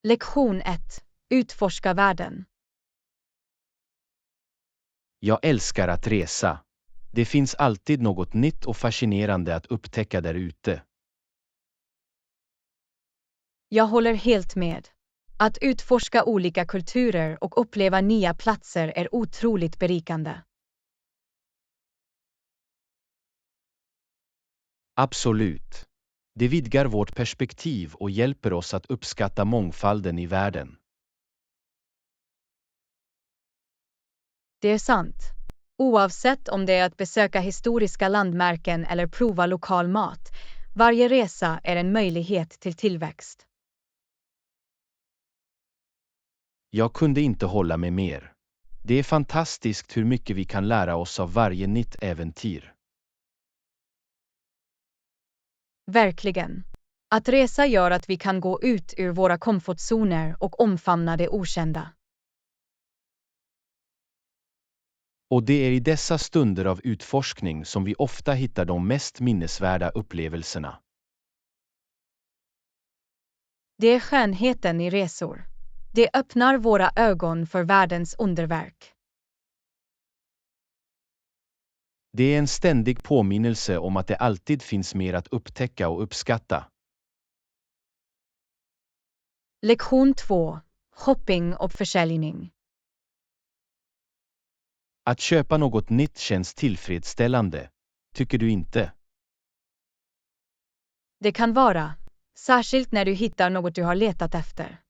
Lektion 1. Utforska världen. Jag älskar att resa. Det finns alltid något nytt och fascinerande att upptäcka där ute. Jag håller helt med. Att utforska olika kulturer och uppleva nya platser är otroligt berikande. Absolut. Det vidgar vårt perspektiv och hjälper oss att uppskatta mångfalden i världen. Det är sant. Oavsett om det är att besöka historiska landmärken eller prova lokal mat, varje resa är en möjlighet till tillväxt. Jag kunde inte hålla med mer. Det är fantastiskt hur mycket vi kan lära oss av varje nytt äventyr. Verkligen. Att resa gör att vi kan gå ut ur våra komfortzoner och omfamna det okända. Och det är i dessa stunder av utforskning som vi ofta hittar de mest minnesvärda upplevelserna. Det är skönheten i resor. Det öppnar våra ögon för världens underverk. Det är en ständig påminnelse om att det alltid finns mer att upptäcka och uppskatta. Lektion 2. Shopping och försäljning. Att köpa något nytt känns tillfredsställande, tycker du inte? Det kan vara, särskilt när du hittar något du har letat efter.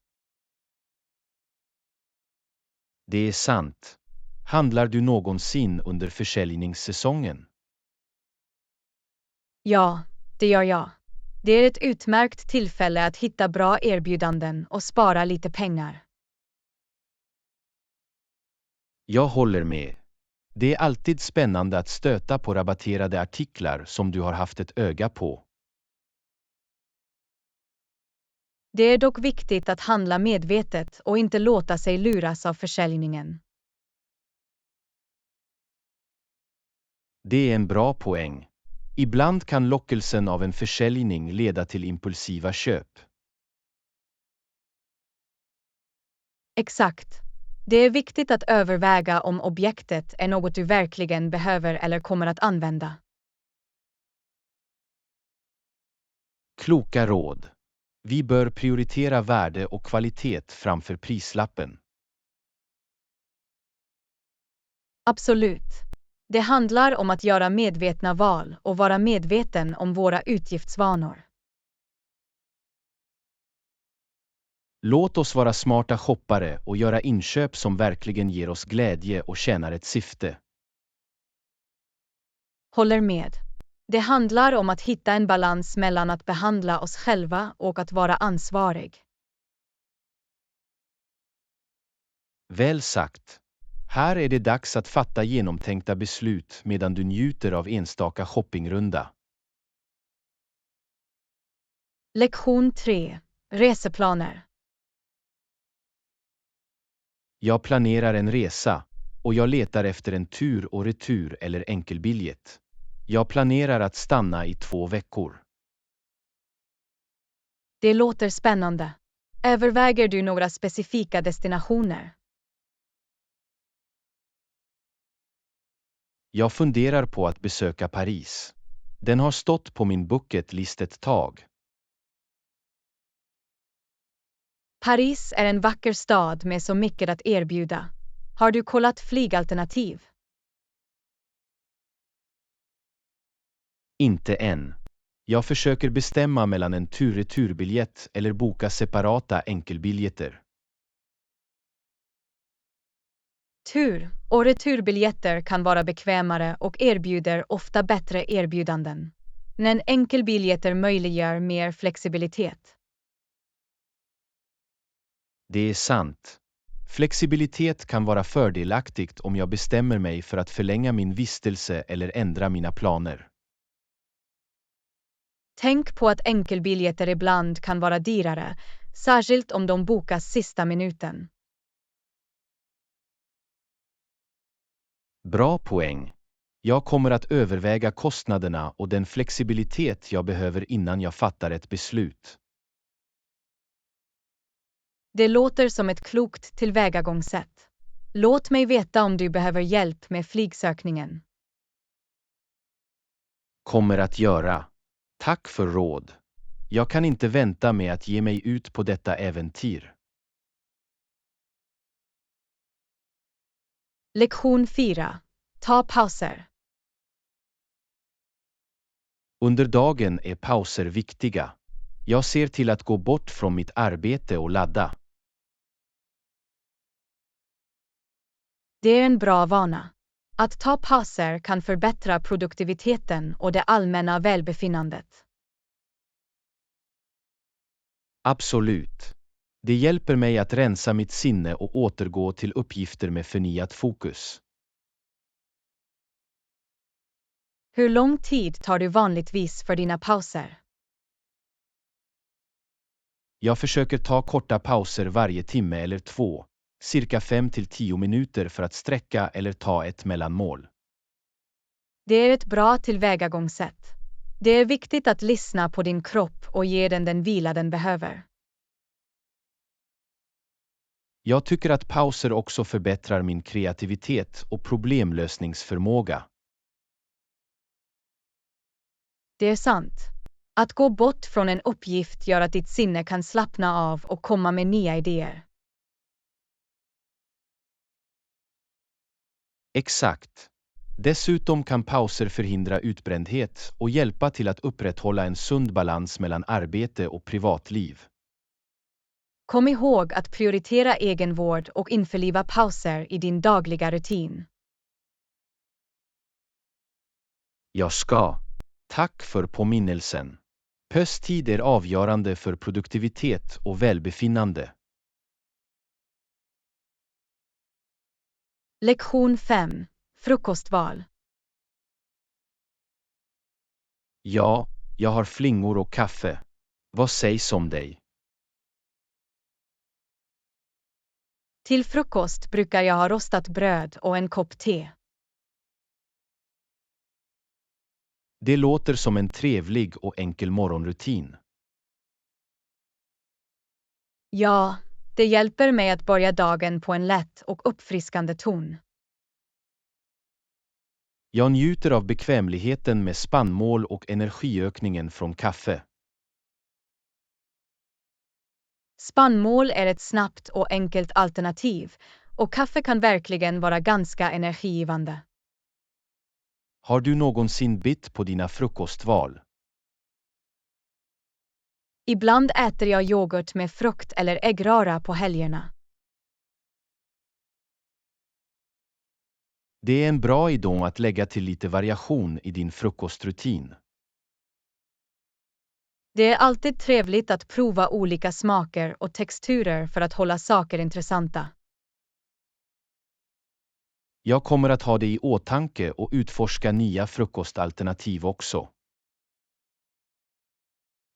Det är sant. Handlar du någonsin under försäljningssäsongen? Ja, det gör jag. Det är ett utmärkt tillfälle att hitta bra erbjudanden och spara lite pengar. Jag håller med. Det är alltid spännande att stöta på rabatterade artiklar som du har haft ett öga på. Det är dock viktigt att handla medvetet och inte låta sig luras av försäljningen. Det är en bra poäng. Ibland kan lockelsen av en försäljning leda till impulsiva köp. Exakt. Det är viktigt att överväga om objektet är något du verkligen behöver eller kommer att använda. Kloka råd. Vi bör prioritera värde och kvalitet framför prislappen. Absolut. Det handlar om att göra medvetna val och vara medveten om våra utgiftsvanor. Låt oss vara smarta shoppare och göra inköp som verkligen ger oss glädje och tjänar ett syfte. Håller med. Det handlar om att hitta en balans mellan att behandla oss själva och att vara ansvarig. Väl sagt. Här är det dags att fatta genomtänkta beslut medan du njuter av enstaka shoppingrunda. Lektion 3. Reseplaner. Jag planerar en resa och jag letar efter en tur och retur eller enkelbiljett. Jag planerar att stanna i 2 veckor. Det låter spännande. Överväger du några specifika destinationer? Jag funderar på att besöka Paris. Den har stått på min bucket list ett tag. Paris är en vacker stad med så mycket att erbjuda. Har du kollat flygalternativ? Inte än. Jag försöker bestämma mellan en tur-returbiljett eller boka separata enkelbiljetter. Tur- och returbiljetter kan vara bekvämare och erbjuder ofta bättre erbjudanden. Men enkelbiljetter möjliggör mer flexibilitet. Det är sant. Flexibilitet kan vara fördelaktigt om jag bestämmer mig för att förlänga min vistelse eller ändra mina planer. Tänk på att enkelbiljetter ibland kan vara dyrare, särskilt om de bokas sista minuten. Bra poäng. Jag kommer att överväga kostnaderna och den flexibilitet jag behöver innan jag fattar ett beslut. Det låter som ett klokt tillvägagångssätt. Låt mig veta om du behöver hjälp med flygsökningen. Kommer att göra. Tack för råd. Jag kan inte vänta med att ge mig ut på detta äventyr. Lektion 4. Ta pauser. Under dagen är pauser viktiga. Jag ser till att gå bort från mitt arbete och ladda. Det är en bra vana. Att ta pauser kan förbättra produktiviteten och det allmänna välbefinnandet. Absolut. Det hjälper mig att rensa mitt sinne och återgå till uppgifter med förnyat fokus. Hur lång tid tar du vanligtvis för dina pauser? Jag försöker ta korta pauser varje timme eller 2, cirka 5 till 10 minuter för att sträcka eller ta ett mellanmål. Det är ett bra tillvägagångssätt. Det är viktigt att lyssna på din kropp och ge den vila den behöver. Jag tycker att pauser också förbättrar min kreativitet och problemlösningsförmåga. Det är sant. Att gå bort från en uppgift gör att ditt sinne kan slappna av och komma med nya idéer. Exakt. Dessutom kan pauser förhindra utbrändhet och hjälpa till att upprätthålla en sund balans mellan arbete och privatliv. Kom ihåg att prioritera egenvård och införliva pauser i din dagliga rutin. Jag ska. Tack för påminnelsen. Paustid är avgörande för produktivitet och välbefinnande. Lektion 5. Frukostval. Ja, jag har flingor och kaffe. Vad sägs om dig? Till frukost brukar jag ha rostat bröd och en kopp te. Det låter som en trevlig och enkel morgonrutin. Ja, det hjälper mig att börja dagen på en lätt och uppfriskande ton. Jag njuter av bekvämligheten med spannmål och energiökningen från kaffe. Spannmål är ett snabbt och enkelt alternativ, och kaffe kan verkligen vara ganska energigivande. Har du någonsin bytt på dina frukostval? Ibland äter jag yoghurt med frukt eller äggröra på helgerna. Det är en bra idé att lägga till lite variation i din frukostrutin. Det är alltid trevligt att prova olika smaker och texturer för att hålla saker intressanta. Jag kommer att ha det i åtanke och utforska nya frukostalternativ också.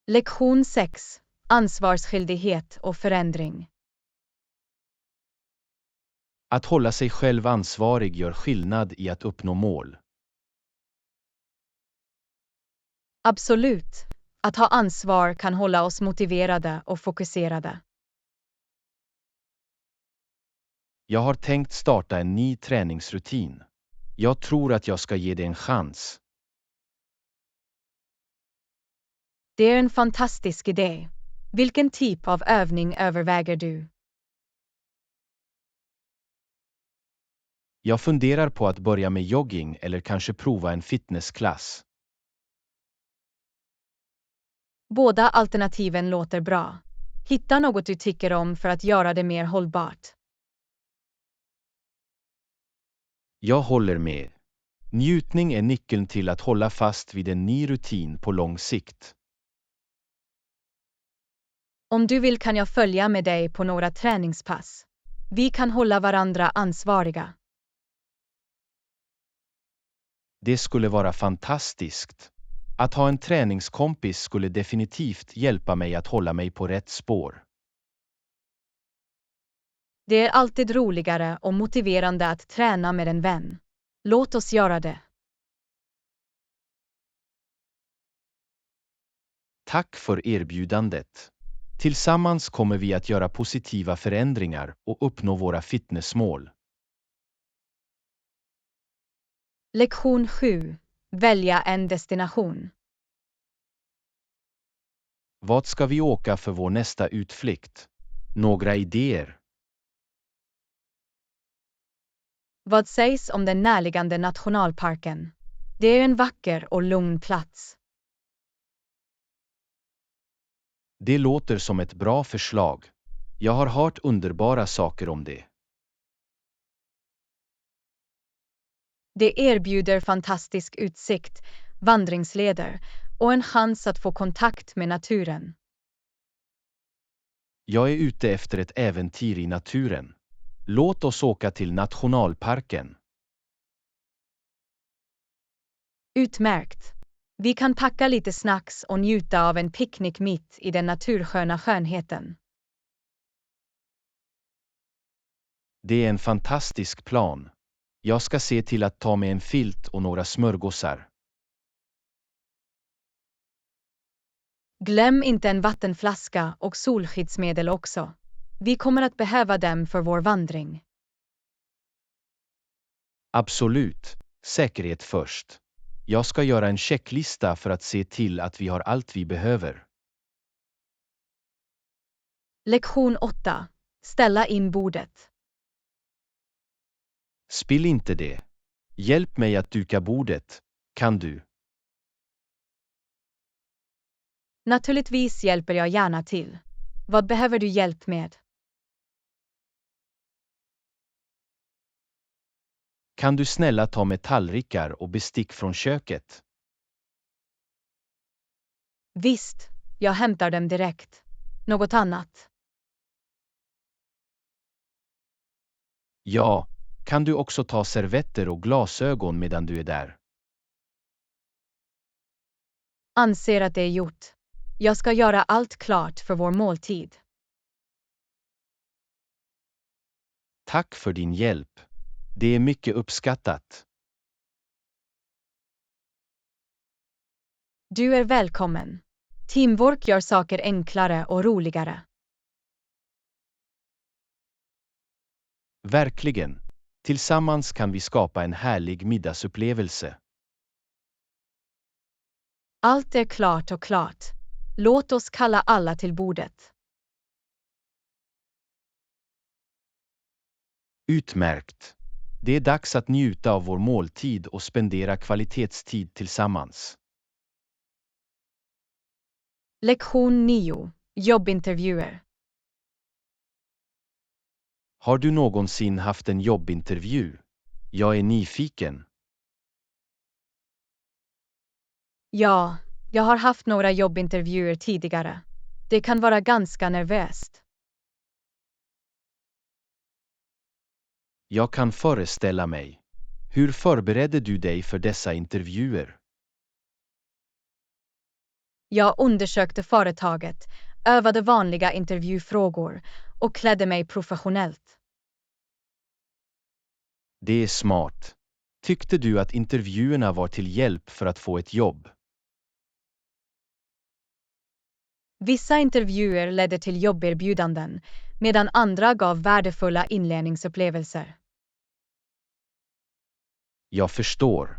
Lektion 6. Ansvarsskyldighet och förändring. Att hålla sig själv ansvarig gör skillnad i att uppnå mål. Absolut. Att ha ansvar kan hålla oss motiverade och fokuserade. Jag har tänkt starta en ny träningsrutin. Jag tror att jag ska ge det en chans. Det är en fantastisk idé. Vilken typ av övning överväger du? Jag funderar på att börja med jogging eller kanske prova en fitnessklass. Båda alternativen låter bra. Hitta något du tycker om för att göra det mer hållbart. Jag håller med. Njutning är nyckeln till att hålla fast vid en ny rutin på lång sikt. Om du vill kan jag följa med dig på några träningspass. Vi kan hålla varandra ansvariga. Det skulle vara fantastiskt. Att ha en träningskompis skulle definitivt hjälpa mig att hålla mig på rätt spår. Det är alltid roligare och motiverande att träna med en vän. Låt oss göra det. Tack för erbjudandet. Tillsammans kommer vi att göra positiva förändringar och uppnå våra fitnessmål. Lektion 7. Välja en destination. Vart ska vi åka för vår nästa utflykt? Några idéer? Vad sägs om den närliggande nationalparken? Det är en vacker och lugn plats. Det låter som ett bra förslag. Jag har hört underbara saker om det. Det erbjuder fantastisk utsikt, vandringsleder och en chans att få kontakt med naturen. Jag är ute efter ett äventyr i naturen. Låt oss åka till nationalparken. Utmärkt! Vi kan packa lite snacks och njuta av en picknick mitt i den natursköna skönheten. Det är en fantastisk plan. Jag ska se till att ta med en filt och några smörgåsar. Glöm inte en vattenflaska och solskyddsmedel också. Vi kommer att behöva dem för vår vandring. Absolut. Säkerhet först. Jag ska göra en checklista för att se till att vi har allt vi behöver. Lektion 8. Ställa in bordet. Spill inte det. Hjälp mig att duka bordet, kan du? Naturligtvis hjälper jag gärna till. Vad behöver du hjälp med? Kan du snälla ta med tallrikar och bestick från köket? Visst, jag hämtar dem direkt. Något annat? Ja, kan du också ta servetter och glasögon medan du är där? Anser att det är gjort. Jag ska göra allt klart för vår måltid. Tack för din hjälp. Det är mycket uppskattat. Du är välkommen. Teamwork gör saker enklare och roligare. Verkligen. Tillsammans kan vi skapa en härlig middagsupplevelse. Allt är klart och klart. Låt oss kalla alla till bordet. Utmärkt. Det är dags att njuta av vår måltid och spendera kvalitetstid tillsammans. Lektion 9. Jobbintervjuer. Har du någonsin haft en jobbintervju? Jag är nyfiken. Ja, jag har haft några jobbintervjuer tidigare. Det kan vara ganska nervöst. Jag kan föreställa mig. Hur förberedde du dig för dessa intervjuer? Jag undersökte företaget, övade vanliga intervjufrågor och klädde mig professionellt. Det är smart. Tyckte du att intervjuerna var till hjälp för att få ett jobb? Vissa intervjuer ledde till jobberbjudanden, medan andra gav värdefulla inlärningsupplevelser. Jag förstår.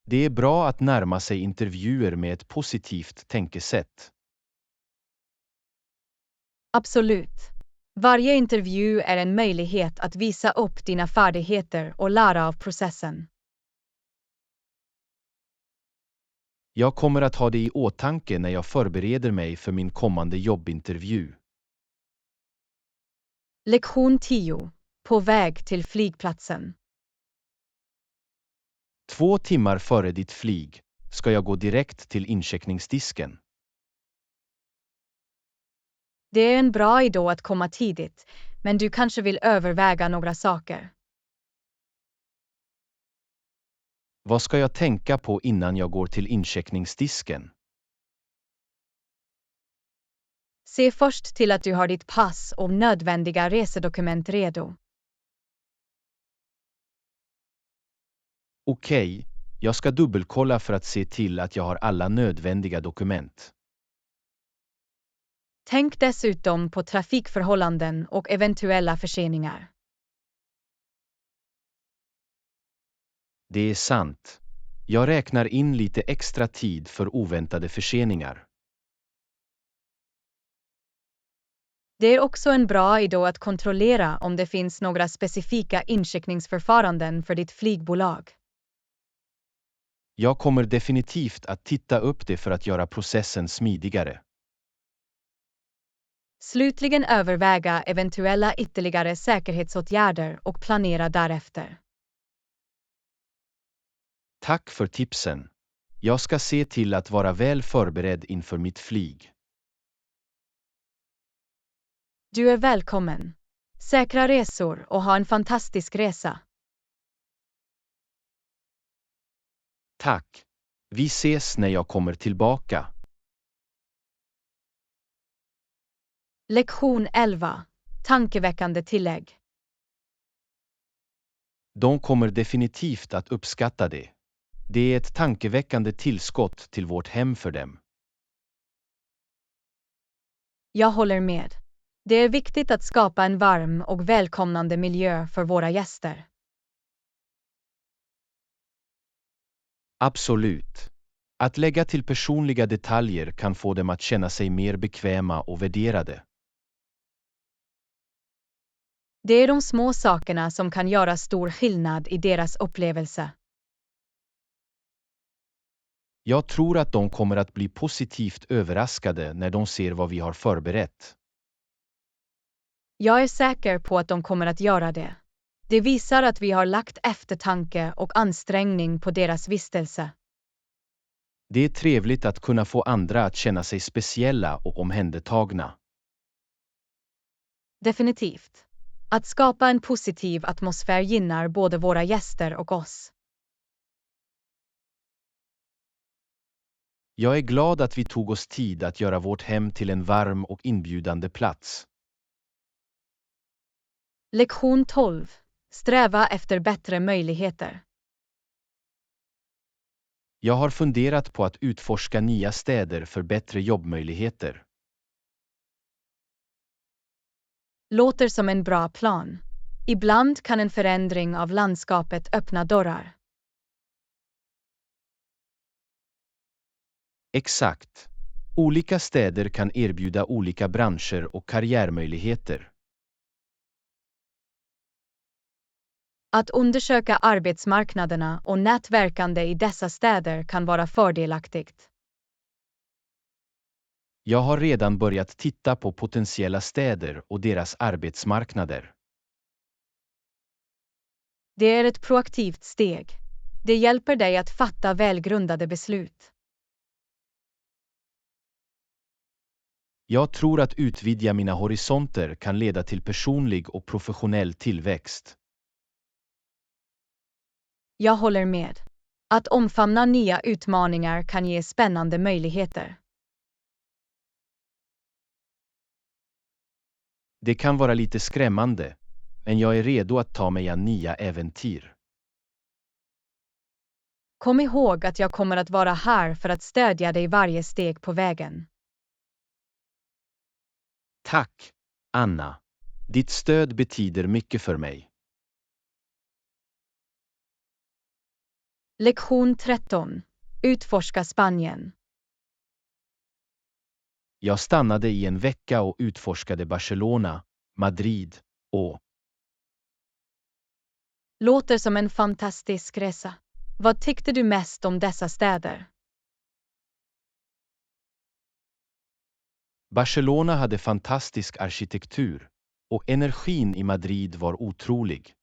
Det är bra att närma sig intervjuer med ett positivt tänkesätt. Absolut. Varje intervju är en möjlighet att visa upp dina färdigheter och lära av processen. Jag kommer att ha det i åtanke när jag förbereder mig för min kommande jobbintervju. Lektion 10. På väg till flygplatsen. 2 timmar före ditt flyg ska jag gå direkt till incheckningsdisken. Det är en bra idé att komma tidigt, men du kanske vill överväga några saker. Vad ska jag tänka på innan jag går till incheckningsdisken? Se först till att du har ditt pass och nödvändiga resedokument redo. Okej, jag ska dubbelkolla för att se till att jag har alla nödvändiga dokument. Tänk dessutom på trafikförhållanden och eventuella förseningar. Det är sant. Jag räknar in lite extra tid för oväntade förseningar. Det är också en bra idé att kontrollera om det finns några specifika incheckningsförfaranden för ditt flygbolag. Jag kommer definitivt att titta upp det för att göra processen smidigare. Slutligen överväga eventuella ytterligare säkerhetsåtgärder och planera därefter. Tack för tipsen. Jag ska se till att vara väl förberedd inför mitt flyg. Du är välkommen. Säkra resor och ha en fantastisk resa. Tack. Vi ses när jag kommer tillbaka. Lektion 11. Tankeväckande tillägg. De kommer definitivt att uppskatta det. Det är ett tankeväckande tillskott till vårt hem för dem. Jag håller med. Det är viktigt att skapa en varm och välkomnande miljö för våra gäster. Absolut. Att lägga till personliga detaljer kan få dem att känna sig mer bekväma och värderade. Det är de små sakerna som kan göra stor skillnad i deras upplevelse. Jag tror att de kommer att bli positivt överraskade när de ser vad vi har förberett. Jag är säker på att de kommer att göra det. Det visar att vi har lagt eftertanke och ansträngning på deras vistelse. Det är trevligt att kunna få andra att känna sig speciella och omhändertagna. Definitivt. Att skapa en positiv atmosfär gynnar både våra gäster och oss. Jag är glad att vi tog oss tid att göra vårt hem till en varm och inbjudande plats. Lektion 12. Sträva efter bättre möjligheter. Jag har funderat på att utforska nya städer för bättre jobbmöjligheter. Låter som en bra plan. Ibland kan en förändring av landskapet öppna dörrar. Exakt. Olika städer kan erbjuda olika branscher och karriärmöjligheter. Att undersöka arbetsmarknaderna och nätverkande i dessa städer kan vara fördelaktigt. Jag har redan börjat titta på potentiella städer och deras arbetsmarknader. Det är ett proaktivt steg. Det hjälper dig att fatta välgrundade beslut. Jag tror att utvidga mina horisonter kan leda till personlig och professionell tillväxt. Jag håller med. Att omfamna nya utmaningar kan ge spännande möjligheter. Det kan vara lite skrämmande, men jag är redo att ta mig an nya äventyr. Kom ihåg att jag kommer att vara här för att stödja dig varje steg på vägen. Tack, Anna. Ditt stöd betyder mycket för mig. Lektion 13. Utforska Spanien. Jag stannade i en vecka och utforskade Barcelona, Madrid och... Låter som en fantastisk resa. Vad tyckte du mest om dessa städer? Barcelona hade fantastisk arkitektur och energin i Madrid var otrolig.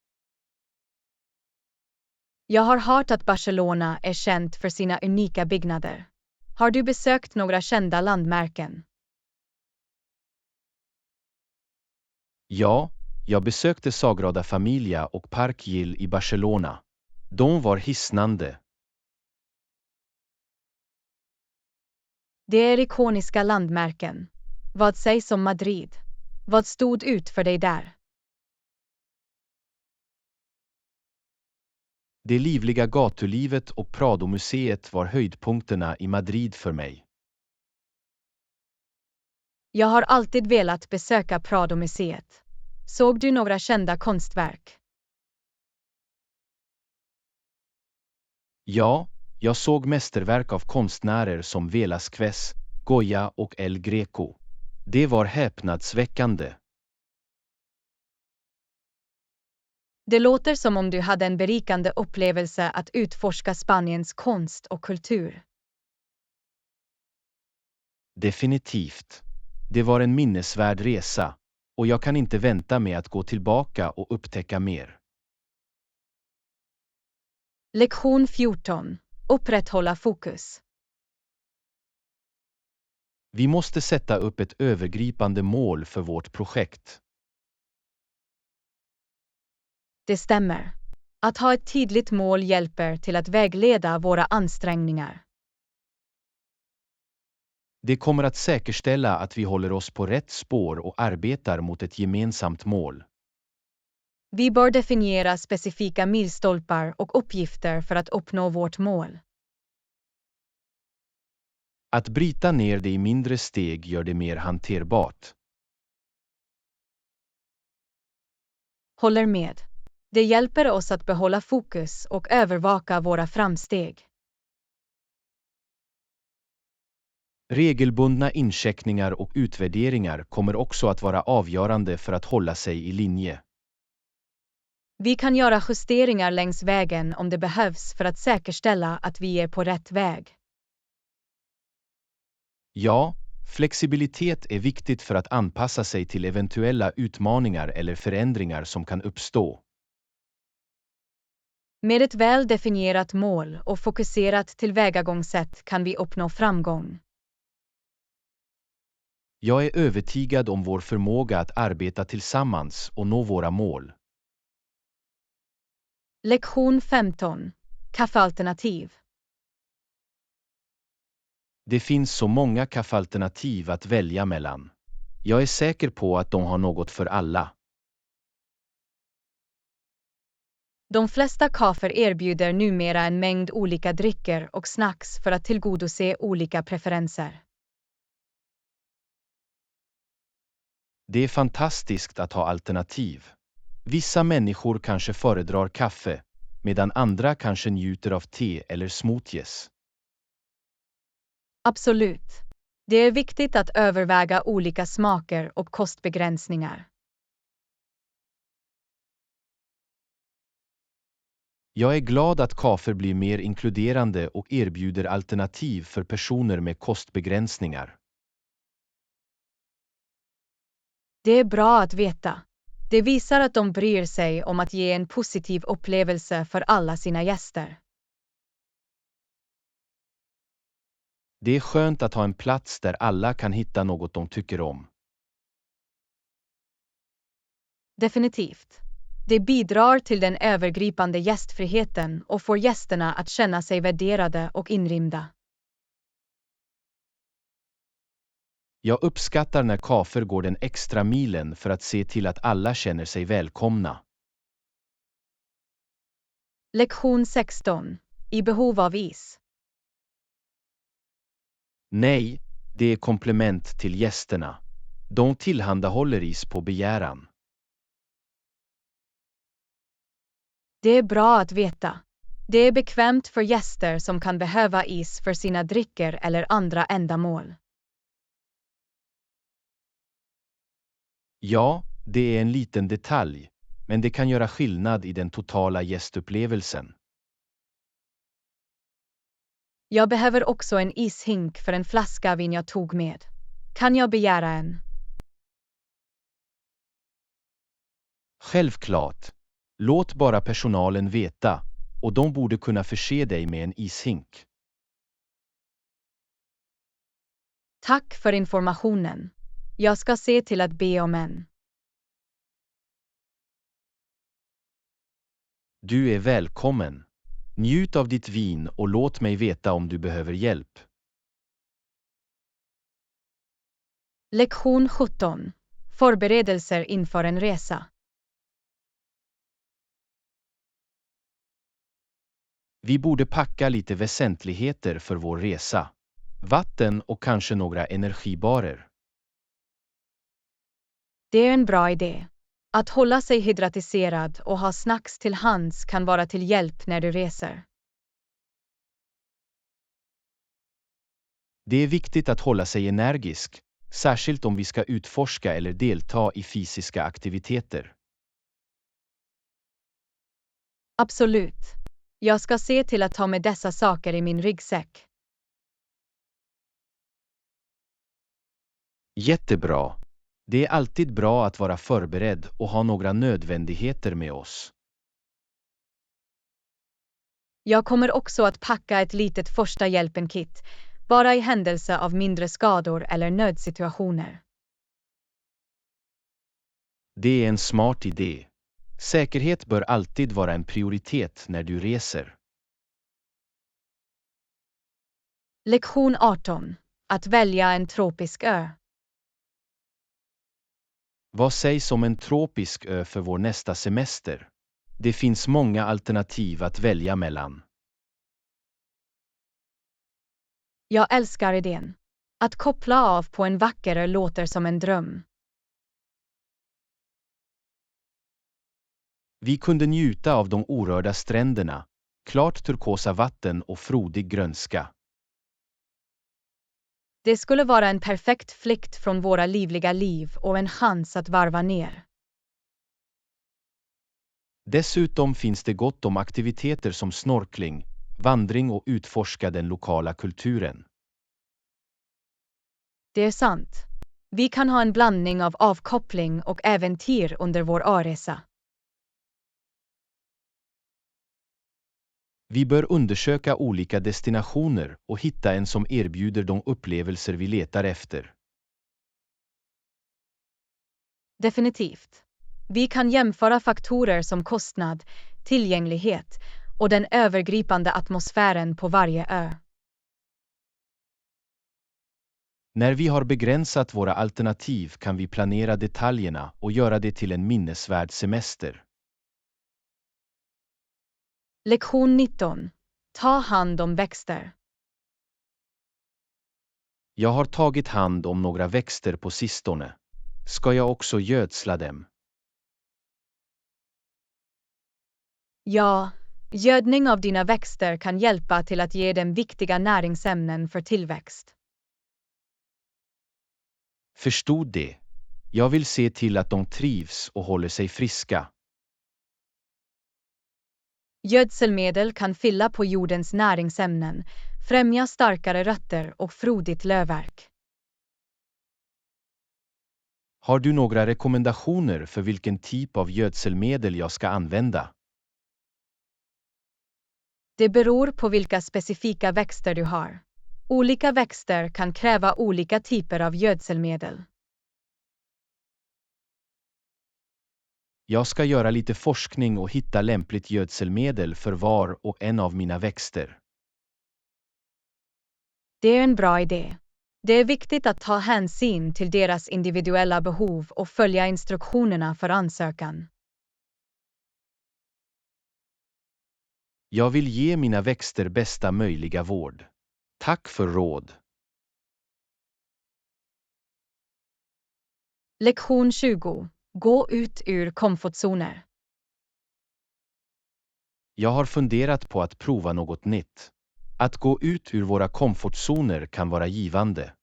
Jag har hört att Barcelona är känt för sina unika byggnader. Har du besökt några kända landmärken? Ja, jag besökte Sagrada Familia och Parc Güell i Barcelona. De var hisnande. Det är ikoniska landmärken. Vad sägs om Madrid? Vad stod ut för dig där? Det livliga gatulivet och Prado-museet var höjdpunkterna i Madrid för mig. Jag har alltid velat besöka Prado-museet. Såg du några kända konstverk? Ja, jag såg mästerverk av konstnärer som Velázquez, Goya och El Greco. Det var häpnadsväckande. Det låter som om du hade en berikande upplevelse att utforska Spaniens konst och kultur. Definitivt. Det var en minnesvärd resa, och jag kan inte vänta med att gå tillbaka och upptäcka mer. Lektion 14. Upprätthålla fokus. Vi måste sätta upp ett övergripande mål för vårt projekt. Det stämmer. Att ha ett tydligt mål hjälper till att vägleda våra ansträngningar. Det kommer att säkerställa att vi håller oss på rätt spår och arbetar mot ett gemensamt mål. Vi bör definiera specifika milstolpar och uppgifter för att uppnå vårt mål. Att bryta ner det i mindre steg gör det mer hanterbart. Håller med. Det hjälper oss att behålla fokus och övervaka våra framsteg. Regelbundna incheckningar och utvärderingar kommer också att vara avgörande för att hålla sig i linje. Vi kan göra justeringar längs vägen om det behövs för att säkerställa att vi är på rätt väg. Ja, flexibilitet är viktigt för att anpassa sig till eventuella utmaningar eller förändringar som kan uppstå. Med ett väl definierat mål och fokuserat tillvägagångssätt kan vi uppnå framgång. Jag är övertygad om vår förmåga att arbeta tillsammans och nå våra mål. Lektion 15. Kaffealternativ. Det finns så många kaffealternativ att välja mellan. Jag är säker på att de har något för alla. De flesta kaféer erbjuder numera en mängd olika drycker och snacks för att tillgodose olika preferenser. Det är fantastiskt att ha alternativ. Vissa människor kanske föredrar kaffe, medan andra kanske njuter av te eller smoothies. Absolut. Det är viktigt att överväga olika smaker och kostbegränsningar. Jag är glad att kaffer blir mer inkluderande och erbjuder alternativ för personer med kostbegränsningar. Det är bra att veta. Det visar att de bryr sig om att ge en positiv upplevelse för alla sina gäster. Det är skönt att ha en plats där alla kan hitta något de tycker om. Definitivt. Det bidrar till den övergripande gästfriheten och får gästerna att känna sig värderade och inrymda. Jag uppskattar när kaffer går den extra milen för att se till att alla känner sig välkomna. Lektion 16. I behov av is. Nej, det är komplement till gästerna. De tillhandahåller is på begäran. Det är bra att veta. Det är bekvämt för gäster som kan behöva is för sina drycker eller andra ändamål. Ja, det är en liten detalj, men det kan göra skillnad i den totala gästupplevelsen. Jag behöver också en ishink för en flaska vin jag tog med. Kan jag begära en? Självklart. Låt bara personalen veta, och de borde kunna förse dig med en ishink. Tack för informationen. Jag ska se till att be om en. Du är välkommen. Njut av ditt vin och låt mig veta om du behöver hjälp. Lektion 17. Förberedelser inför en resa. Vi borde packa lite väsentligheter för vår resa. Vatten och kanske några energibarer. Det är en bra idé. Att hålla sig hydratiserad och ha snacks till hands kan vara till hjälp när du reser. Det är viktigt att hålla sig energisk, särskilt om vi ska utforska eller delta i fysiska aktiviteter. Absolut. Jag ska se till att ta med dessa saker i min ryggsäck. Jättebra. Det är alltid bra att vara förberedd och ha några nödvändigheter med oss. Jag kommer också att packa ett litet första hjälpen-kit, bara i händelse av mindre skador eller nödsituationer. Det är en smart idé. Säkerhet bör alltid vara en prioritet när du reser. Lektion 18. Att välja en tropisk ö. Vad sägs om en tropisk ö för vår nästa semester? Det finns många alternativ att välja mellan. Jag älskar idén. Att koppla av på en vacker ö låter som en dröm. Vi kunde njuta av de orörda stränderna, klart turkosa vatten och frodig grönska. Det skulle vara en perfekt flykt från våra livliga liv och en chans att varva ner. Dessutom finns det gott om aktiviteter som snorkling, vandring och utforska den lokala kulturen. Det är sant. Vi kan ha en blandning av avkoppling och äventyr under vår öresa. Vi bör undersöka olika destinationer och hitta en som erbjuder de upplevelser vi letar efter. Definitivt. Vi kan jämföra faktorer som kostnad, tillgänglighet och den övergripande atmosfären på varje ö. När vi har begränsat våra alternativ kan vi planera detaljerna och göra det till en minnesvärd semester. Lektion 19. Ta hand om växter. Jag har tagit hand om några växter på sistone. Ska jag också gödsla dem? Ja, gödning av dina växter kan hjälpa till att ge dem viktiga näringsämnen för tillväxt. Förstod det. Jag vill se till att de trivs och håller sig friska. Gödselmedel kan fylla på jordens näringsämnen, främja starkare rötter och frodigt lövverk. Har du några rekommendationer för vilken typ av gödselmedel jag ska använda? Det beror på vilka specifika växter du har. Olika växter kan kräva olika typer av gödselmedel. Jag ska göra lite forskning och hitta lämpligt gödselmedel för var och en av mina växter. Det är en bra idé. Det är viktigt att ta hänsyn till deras individuella behov och följa instruktionerna för ansökan. Jag vill ge mina växter bästa möjliga vård. Tack för råd. Lektion 20. Gå ut ur komfortzoner. Jag har funderat på att prova något nytt. Att gå ut ur våra komfortzoner kan vara givande.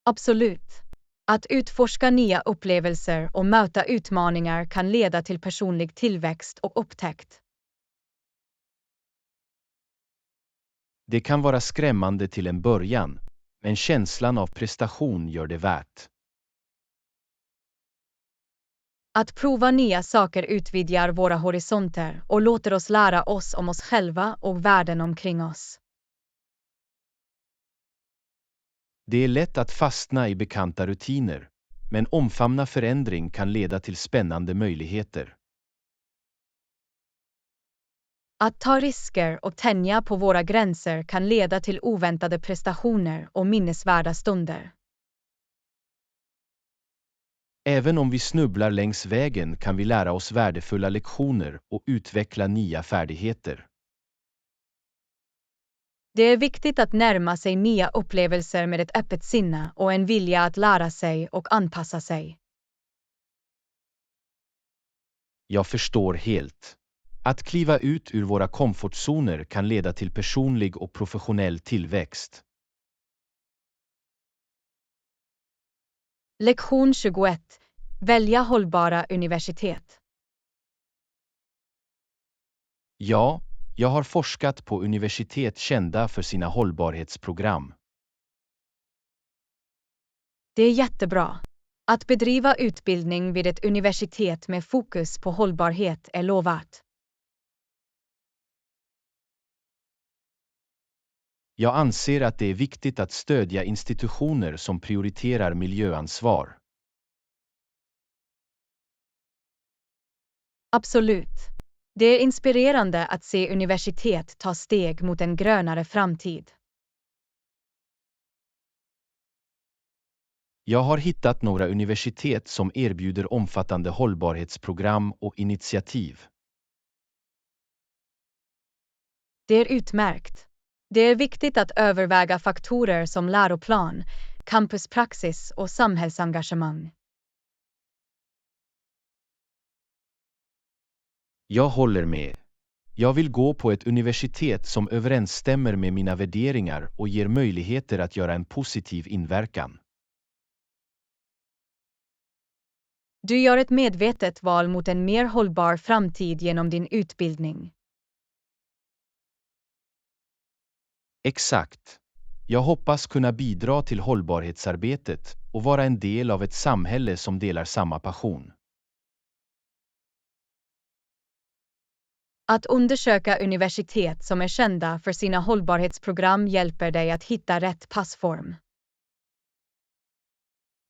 Absolut. Att utforska nya upplevelser och möta utmaningar kan leda till personlig tillväxt och upptäckt. Det kan vara skrämmande till en början, men känslan av prestation gör det värt. Att prova nya saker utvidgar våra horisonter och låter oss lära oss om oss själva och världen omkring oss. Det är lätt att fastna i bekanta rutiner, men omfamna förändring kan leda till spännande möjligheter. Att ta risker och tänja på våra gränser kan leda till oväntade prestationer och minnesvärda stunder. Även om vi snubblar längs vägen kan vi lära oss värdefulla lektioner och utveckla nya färdigheter. Det är viktigt att närma sig nya upplevelser med ett öppet sinne och en vilja att lära sig och anpassa sig. Jag förstår helt. Att kliva ut ur våra komfortzoner kan leda till personlig och professionell tillväxt. Lektion 21. Välja hållbara universitet. Ja, jag har forskat på universitet kända för sina hållbarhetsprogram. Det är jättebra. Att bedriva utbildning vid ett universitet med fokus på hållbarhet är lovvärt. Jag anser att det är viktigt att stödja institutioner som prioriterar miljöansvar. Absolut. Det är inspirerande att se universitet ta steg mot en grönare framtid. Jag har hittat några universitet som erbjuder omfattande hållbarhetsprogram och initiativ. Det är utmärkt. Det är viktigt att överväga faktorer som läroplan, campuspraxis och samhällsengagemang. Jag håller med. Jag vill gå på ett universitet som överensstämmer med mina värderingar och ger möjligheter att göra en positiv inverkan. Du gör ett medvetet val mot en mer hållbar framtid genom din utbildning. Exakt. Jag hoppas kunna bidra till hållbarhetsarbetet och vara en del av ett samhälle som delar samma passion. Att undersöka universitet som är kända för sina hållbarhetsprogram hjälper dig att hitta rätt passform.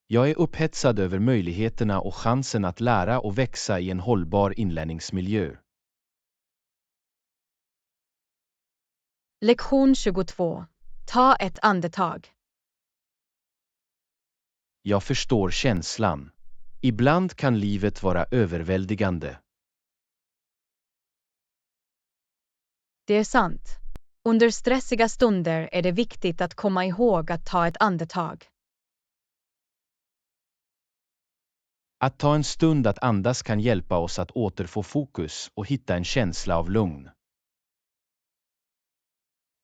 Jag är upphetsad över möjligheterna och chansen att lära och växa i en hållbar inlärningsmiljö. Lektion 22. Ta ett andetag. Jag förstår känslan. Ibland kan livet vara överväldigande. Det är sant. Under stressiga stunder är det viktigt att komma ihåg att ta ett andetag. Att ta en stund att andas kan hjälpa oss att återfå fokus och hitta en känsla av lugn.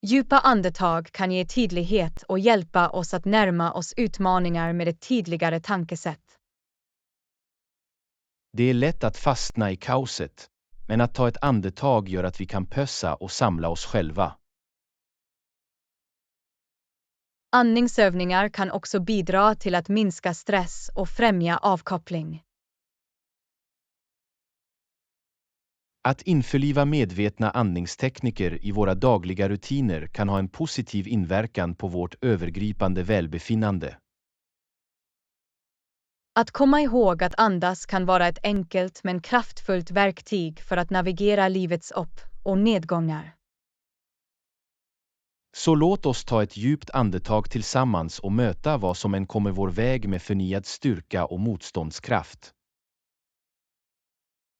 Djupa andetag kan ge tydlighet och hjälpa oss att närma oss utmaningar med ett tydligare tankesätt. Det är lätt att fastna i kaoset, men att ta ett andetag gör att vi kan pössa och samla oss själva. Andningsövningar kan också bidra till att minska stress och främja avkoppling. Att införliva medvetna andningstekniker i våra dagliga rutiner kan ha en positiv inverkan på vårt övergripande välbefinnande. Att komma ihåg att andas kan vara ett enkelt men kraftfullt verktyg för att navigera livets upp- och nedgångar. Så låt oss ta ett djupt andetag tillsammans och möta vad som än kommer vår väg med förnyad styrka och motståndskraft.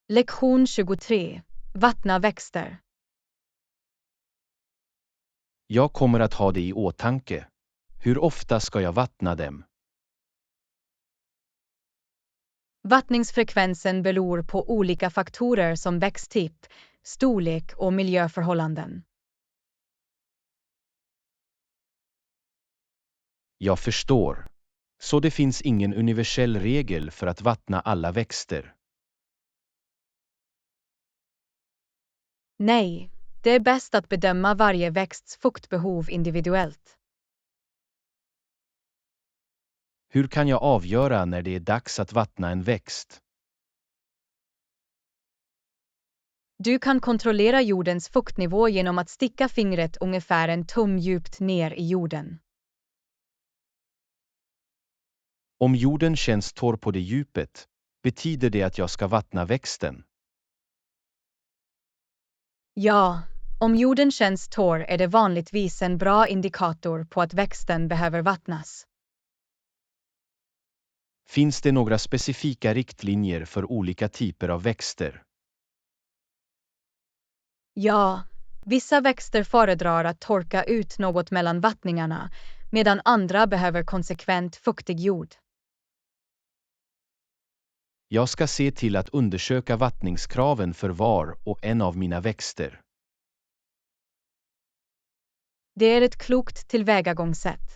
Lektion 23. Vattna växter. Jag kommer att ha det i åtanke. Hur ofta ska jag vattna dem? Vattningsfrekvensen beror på olika faktorer som växttyp, storlek och miljöförhållanden. Jag förstår. Så det finns ingen universell regel för att vattna alla växter. Nej, det är bäst att bedöma varje växts fuktbehov individuellt. Hur kan jag avgöra när det är dags att vattna en växt? Du kan kontrollera jordens fuktnivå genom att sticka fingret ungefär en tum djupt ner i jorden. Om jorden känns torr på det djupet, betyder det att jag ska vattna växten? Ja, om jorden känns torr är det vanligtvis en bra indikator på att växten behöver vattnas. Finns det några specifika riktlinjer för olika typer av växter? Ja, Vissa växter föredrar att torka ut något mellan vattningarna, medan andra behöver konsekvent fuktig jord. Jag ska se till att undersöka vattningskraven för var och en av mina växter. Det är ett klokt tillvägagångssätt.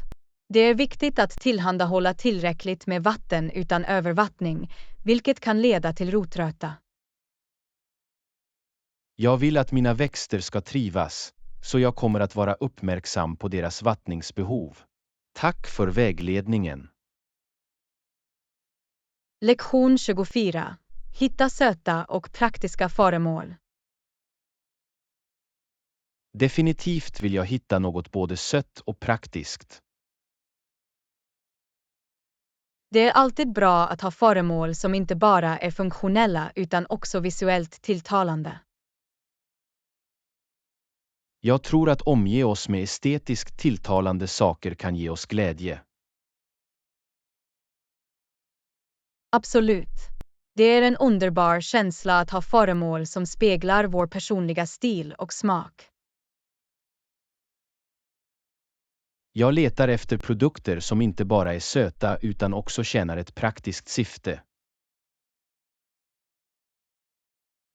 Det är viktigt att tillhandahålla tillräckligt med vatten utan övervattning, vilket kan leda till rotröta. Jag vill att mina växter ska trivas, så jag kommer att vara uppmärksam på deras vattningsbehov. Tack för vägledningen. Lektion 24. Hitta söta och praktiska föremål. Definitivt vill jag hitta något både sött och praktiskt. Det är alltid bra att ha föremål som inte bara är funktionella utan också visuellt tilltalande. Jag tror att omge oss med estetiskt tilltalande saker kan ge oss glädje. Absolut. Det är en underbar känsla att ha föremål som speglar vår personliga stil och smak. Jag letar efter produkter som inte bara är söta utan också tjänar ett praktiskt syfte.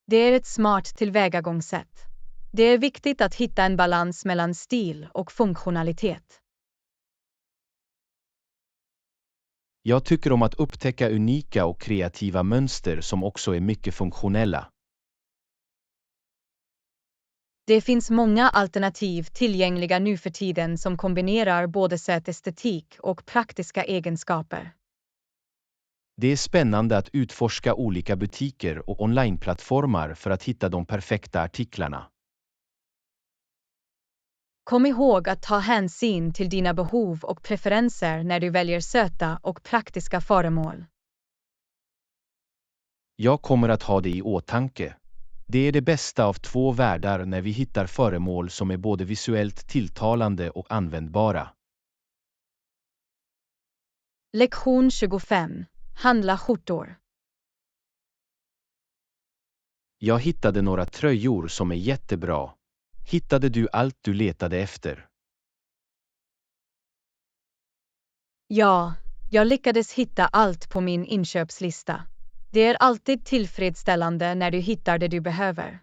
Det är ett smart tillvägagångssätt. Det är viktigt att hitta en balans mellan stil och funktionalitet. Jag tycker om att upptäcka unika och kreativa mönster som också är mycket funktionella. Det finns många alternativ tillgängliga nu för tiden som kombinerar både söt estetik och praktiska egenskaper. Det är spännande att utforska olika butiker och onlineplattformar för att hitta de perfekta artiklarna. Kom ihåg att ta hänsyn till dina behov och preferenser när du väljer söta och praktiska föremål. Jag kommer att ha det i åtanke. Det är det bästa av två världar när vi hittar föremål som är både visuellt tilltalande och användbara. Lektion 25. Handla skjortor. Jag hittade några tröjor som är jättebra. Hittade du allt du letade efter? Ja, jag lyckades hitta allt på min inköpslista. Det är alltid tillfredsställande när du hittar det du behöver.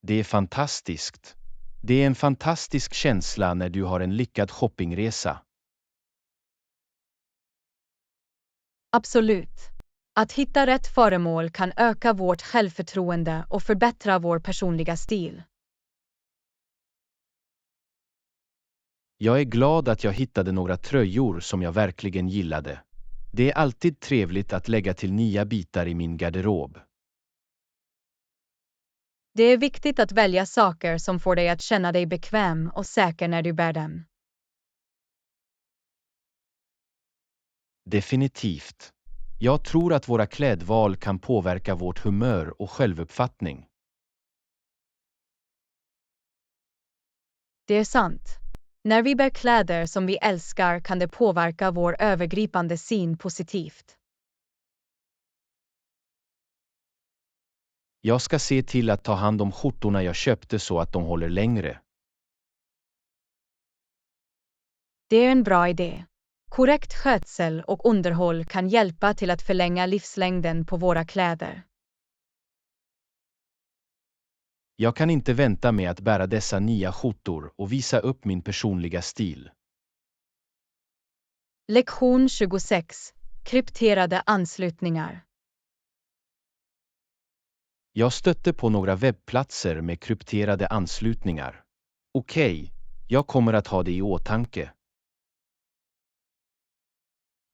Det är fantastiskt. Det är en fantastisk känsla när du har en lyckad shoppingresa. Absolut. Att hitta rätt föremål kan öka vårt självförtroende och förbättra vår personliga stil. Jag är glad att jag hittade några tröjor som jag verkligen gillade. Det är alltid trevligt att lägga till nya bitar i min garderob. Det är viktigt att välja saker som får dig att känna dig bekväm och säker när du bär dem. Definitivt. Jag tror att våra klädval kan påverka vårt humör och självuppfattning. Det är sant. När vi bär kläder som vi älskar kan det påverka vår övergripande syn positivt. Jag ska se till att ta hand om skjortorna jag köpte så att de håller längre. Det är en bra idé. Korrekt skötsel och underhåll kan hjälpa till att förlänga livslängden på våra kläder. Jag kan inte vänta med att bära dessa nya skjortor och visa upp min personliga stil. Lektion 26. Krypterade anslutningar. Jag stötte på några webbplatser med krypterade anslutningar. Okej, jag kommer att ha det i åtanke.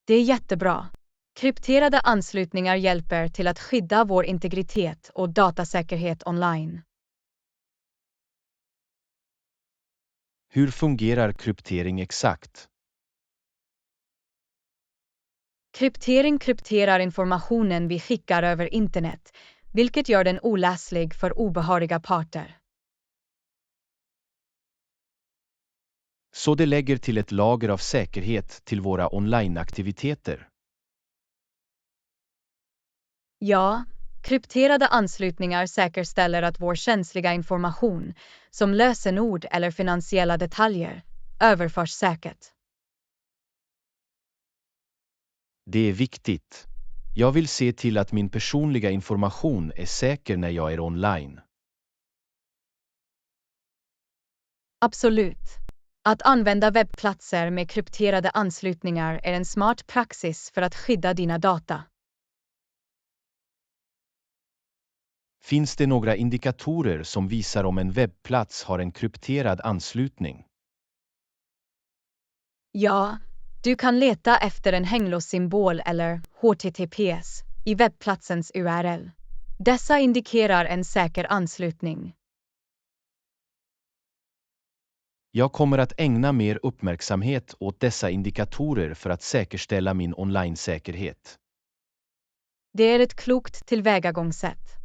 Det är jättebra. Krypterade anslutningar hjälper till att skydda vår integritet och datasäkerhet online. Hur fungerar kryptering exakt? Kryptering krypterar informationen vi skickar över internet, vilket gör den oläslig för obehöriga parter. Så det lägger till ett lager av säkerhet till våra onlineaktiviteter. Ja, Krypterade anslutningar säkerställer att vår känsliga information, som lösenord eller finansiella detaljer, överförs säkert. Det är viktigt. Jag vill se till att min personliga information är säker när jag är online. Absolut. Att använda webbplatser med krypterade anslutningar är en smart praxis för att skydda dina data. Finns det några indikatorer som visar om en webbplats har en krypterad anslutning? Ja, du kan leta efter en hänglåssymbol eller HTTPS i webbplatsens URL. Dessa indikerar en säker anslutning. Jag kommer att ägna mer uppmärksamhet åt dessa indikatorer för att säkerställa min online-säkerhet. Det är ett klokt tillvägagångssätt.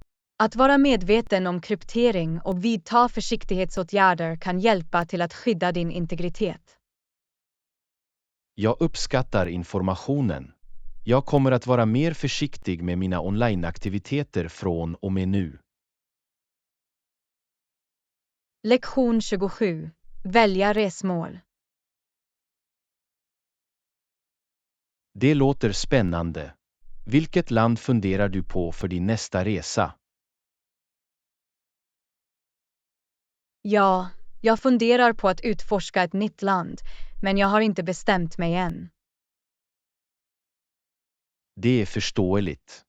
Att vara medveten om kryptering och vidta försiktighetsåtgärder kan hjälpa till att skydda din integritet. Jag uppskattar informationen. Jag kommer att vara mer försiktig med mina onlineaktiviteter från och med nu. Lektion 27. Välja resmål. Det låter spännande. Vilket land funderar du på för din nästa resa? Ja, jag funderar på att utforska ett nytt land, men jag har inte bestämt mig än. Det är förståeligt.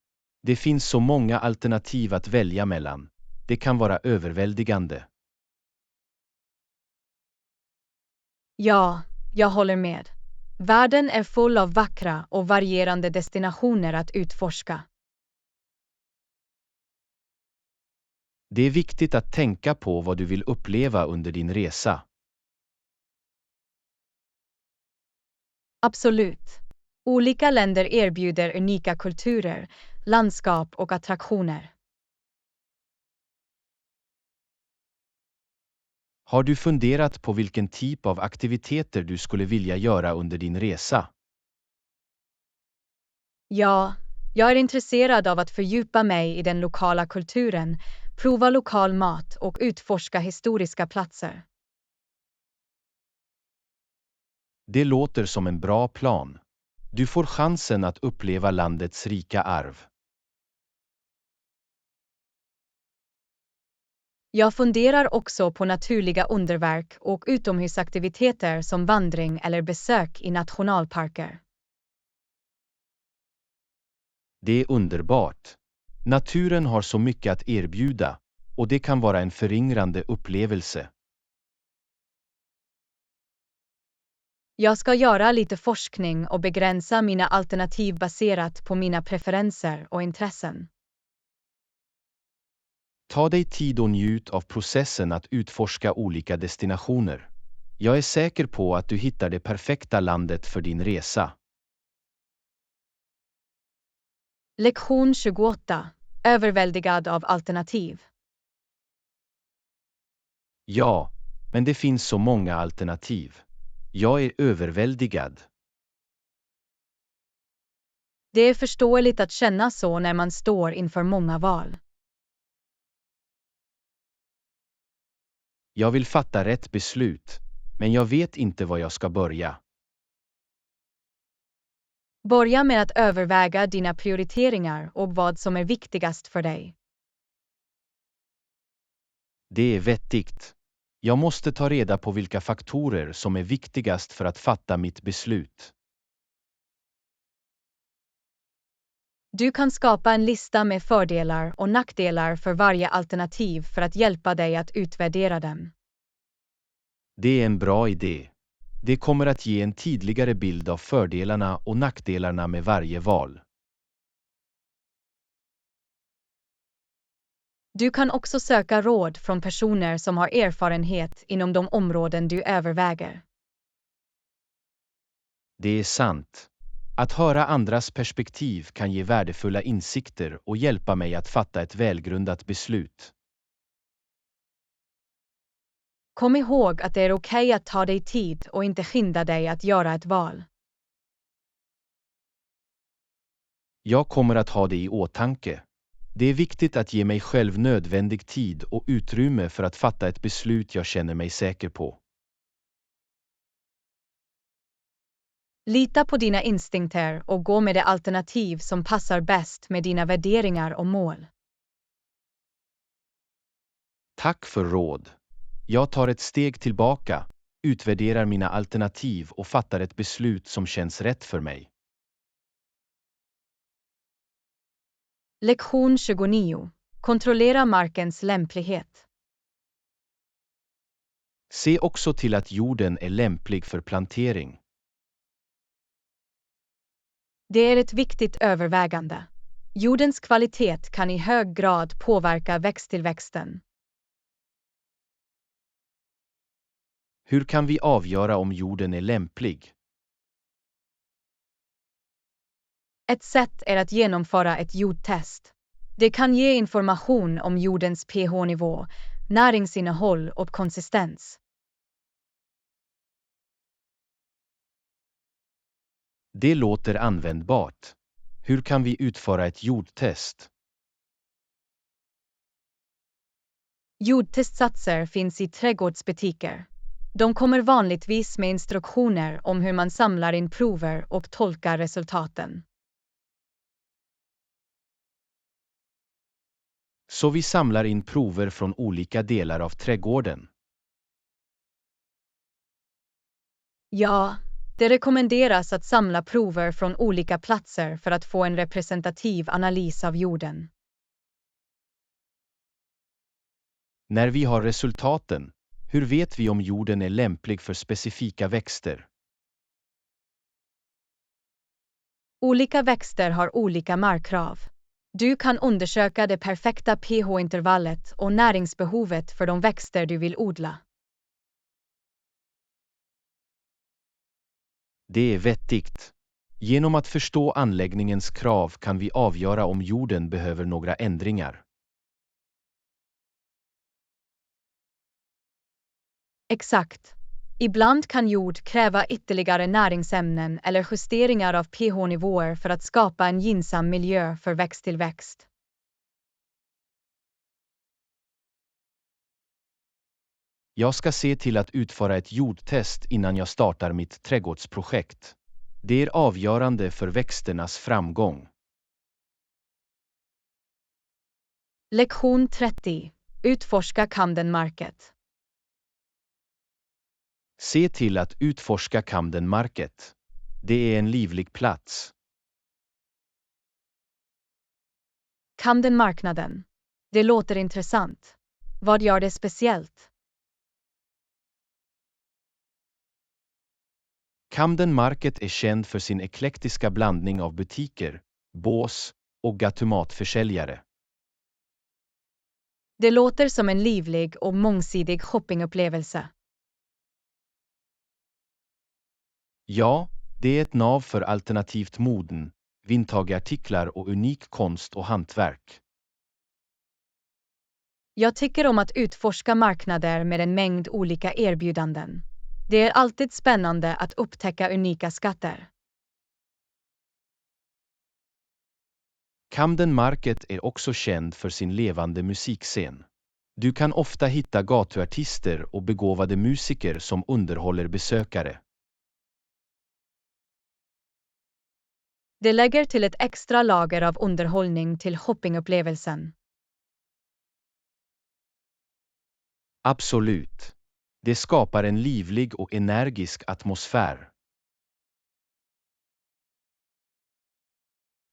Det finns så många alternativ att välja mellan. Det kan vara överväldigande. Ja, jag håller med. Världen är full av vackra och varierande destinationer att utforska. Det är viktigt att tänka på vad du vill uppleva under din resa. Absolut. Olika länder erbjuder unika kulturer, landskap och attraktioner. Har du funderat på vilken typ av aktiviteter du skulle vilja göra under din resa? Ja, jag är intresserad av att fördjupa mig i den lokala kulturen, prova lokal mat och utforska historiska platser. Det låter som en bra plan. Du får chansen att uppleva landets rika arv. Jag funderar också på naturliga underverk och utomhusaktiviteter som vandring eller besök i nationalparker. Det är underbart. Naturen har så mycket att erbjuda, och det kan vara en föringrande upplevelse. Jag ska göra lite forskning och begränsa mina alternativ baserat på mina preferenser och intressen. Ta dig tid och njut av processen att utforska olika destinationer. Jag är säker på att du hittar det perfekta landet för din resa. Lektion 28. Överväldigad av alternativ. Ja, men det finns så många alternativ. Jag är överväldigad. Det är förståeligt att känna så när man står inför många val. Jag vill fatta rätt beslut, men jag vet inte var jag ska börja. Börja med att överväga dina prioriteringar och vad som är viktigast för dig. Det är vettigt. Jag måste ta reda på vilka faktorer som är viktigast för att fatta mitt beslut. Du kan skapa en lista med fördelar och nackdelar för varje alternativ för att hjälpa dig att utvärdera dem. Det är en bra idé. Det kommer att ge en tydligare bild av fördelarna och nackdelarna med varje val. Du kan också söka råd från personer som har erfarenhet inom de områden du överväger. Det är sant. Att höra andras perspektiv kan ge värdefulla insikter och hjälpa mig att fatta ett välgrundat beslut. Kom ihåg att det är okej att ta dig tid och inte skynda dig att göra ett val. Jag kommer att ha det i åtanke. Det är viktigt att ge mig själv nödvändig tid och utrymme för att fatta ett beslut jag känner mig säker på. Lita på dina instinkter och gå med det alternativ som passar bäst med dina värderingar och mål. Tack för råd. Jag tar ett steg tillbaka, utvärderar mina alternativ och fattar ett beslut som känns rätt för mig. Lektion 29. Kontrollera markens lämplighet. Se också till att jorden är lämplig för plantering. Det är ett viktigt övervägande. Jordens kvalitet kan i hög grad påverka växttillväxten. Hur kan vi avgöra om jorden är lämplig? Ett sätt är att genomföra ett jordtest. Det kan ge information om jordens pH-nivå, näringsinnehåll och konsistens. Det låter användbart. Hur kan vi utföra ett jordtest? Jordtestsatser finns i trädgårdsbutiker. De kommer vanligtvis med instruktioner om hur man samlar in prover och tolkar resultaten. Så vi samlar in prover från olika delar av trädgården. Ja, det rekommenderas att samla prover från olika platser för att få en representativ analys av jorden. När vi har resultaten, hur vet vi om jorden är lämplig för specifika växter? Olika växter har olika markkrav. Du kan undersöka det perfekta pH-intervallet och näringsbehovet för de växter du vill odla. Det är vettigt. Genom att förstå anläggningens krav kan vi avgöra om jorden behöver några ändringar. Exakt. Ibland kan jord kräva ytterligare näringsämnen eller justeringar av pH-nivåer för att skapa en gynnsam miljö för växttillväxt. Jag ska se till att utföra ett jordtest innan jag startar mitt trädgårdsprojekt. Det är avgörande för växternas framgång. Lektion 30. Utforska Camden Market. Se till att utforska Camden Market. Det är en livlig plats. Camden-marknaden. Det låter intressant. Vad gör det speciellt? Camden Market är känd för sin eklektiska blandning av butiker, bås och gatumatförsäljare. Det låter som en livlig och mångsidig shoppingupplevelse. Ja, det är ett nav för alternativt moden, vintageartiklar och unik konst och hantverk. Jag tycker om att utforska marknader med en mängd olika erbjudanden. Det är alltid spännande att upptäcka unika skatter. Camden Market är också känd för sin levande musikscen. Du kan ofta hitta gatuartister och begåvade musiker som underhåller besökare. Det lägger till ett extra lager av underhållning till shoppingupplevelsen. Absolut. Det skapar en livlig och energisk atmosfär.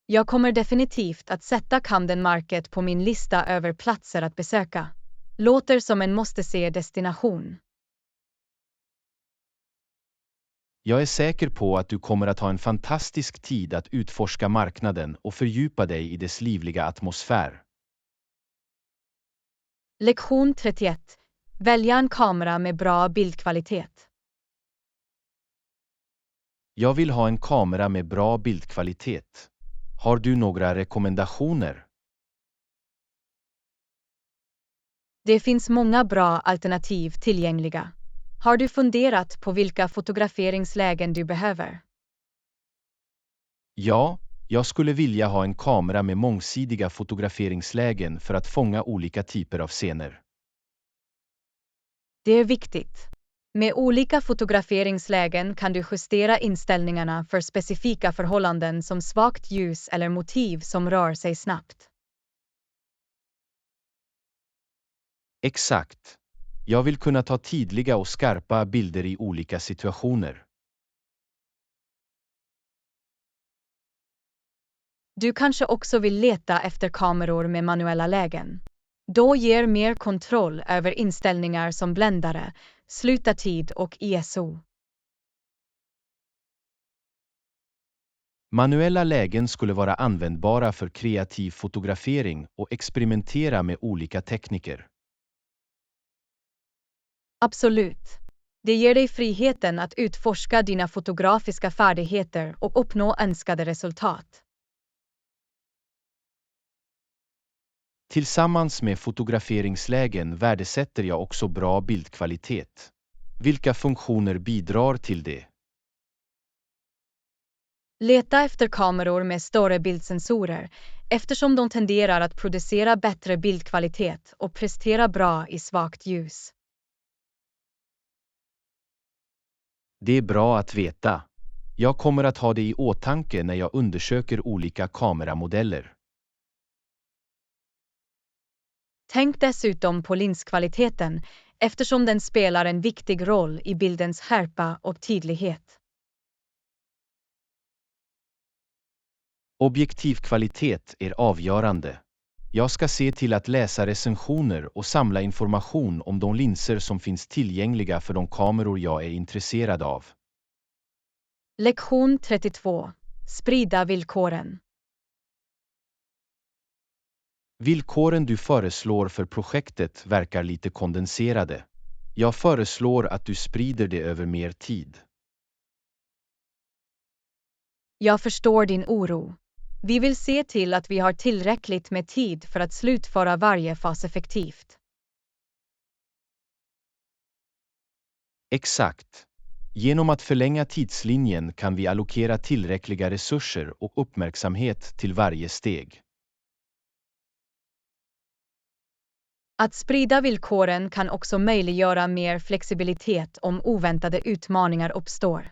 Jag kommer definitivt att sätta Camden Market på min lista över platser att besöka. Låter som en måste-se-destination. Jag är säker på att du kommer att ha en fantastisk tid att utforska marknaden och fördjupa dig i dess livliga atmosfär. Lektion 31. Välja en kamera med bra bildkvalitet. Jag vill ha en kamera med bra bildkvalitet. Har du några rekommendationer? Det finns många bra alternativ tillgängliga. Har du funderat på vilka fotograferingslägen du behöver? Ja, Jag skulle vilja ha en kamera med mångsidiga fotograferingslägen för att fånga olika typer av scener. Det är viktigt. Med olika fotograferingslägen kan du justera inställningarna för specifika förhållanden som svagt ljus eller motiv som rör sig snabbt. Exakt. Jag vill kunna ta tydliga och skarpa bilder i olika situationer. Du kanske också vill leta efter kameror med manuella lägen. Då ger mer kontroll över inställningar som bländare, slutartid och ISO. Manuella lägen skulle vara användbara för kreativ fotografering och experimentera med olika tekniker. Absolut. Det ger dig friheten att utforska dina fotografiska färdigheter och uppnå önskade resultat. Tillsammans med fotograferingslägen värdesätter jag också bra bildkvalitet. Vilka funktioner bidrar till det? Leta efter kameror med större bildsensorer eftersom de tenderar att producera bättre bildkvalitet och prestera bra i svagt ljus. Det är bra att veta. Jag kommer att ha det i åtanke när jag undersöker olika kameramodeller. Tänk dessutom på linskvaliteten eftersom den spelar en viktig roll i bildens skärpa och tydlighet. Objektivkvalitet är avgörande. Jag ska se till att läsa recensioner och samla information om de linser som finns tillgängliga för de kameror jag är intresserad av. Lektion 32. Sprida villkoren. Villkoren du föreslår för projektet verkar lite kondenserade. Jag föreslår att du sprider det över mer tid. Jag förstår din oro. Vi vill se till att vi har tillräckligt med tid för att slutföra varje fas effektivt. Exakt. Genom att förlänga tidslinjen kan vi allokera tillräckliga resurser och uppmärksamhet till varje steg. Att sprida villkoren kan också möjliggöra mer flexibilitet om oväntade utmaningar uppstår.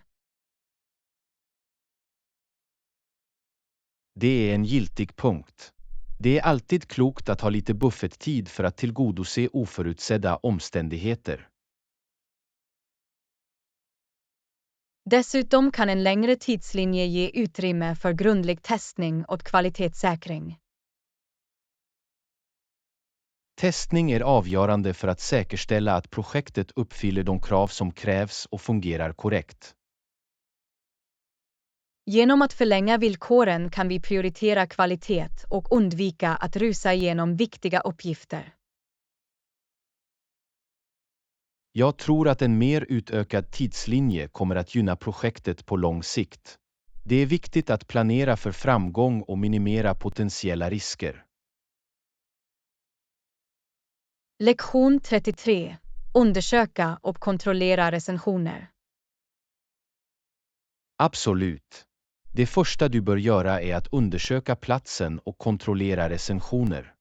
Det är en giltig punkt. Det är alltid klokt att ha lite bufferttid för att tillgodose oförutsedda omständigheter. Dessutom kan en längre tidslinje ge utrymme för grundlig testning och kvalitetssäkring. Testning är avgörande för att säkerställa att projektet uppfyller de krav som krävs och fungerar korrekt. Genom att förlänga villkoren kan vi prioritera kvalitet och undvika att rusa igenom viktiga uppgifter. Jag tror att en mer utökad tidslinje kommer att gynna projektet på lång sikt. Det är viktigt att planera för framgång och minimera potentiella risker. Lektion 33. Undersöka och kontrollera recensioner. Absolut. Det första du bör göra är att undersöka platsen och kontrollera recensioner.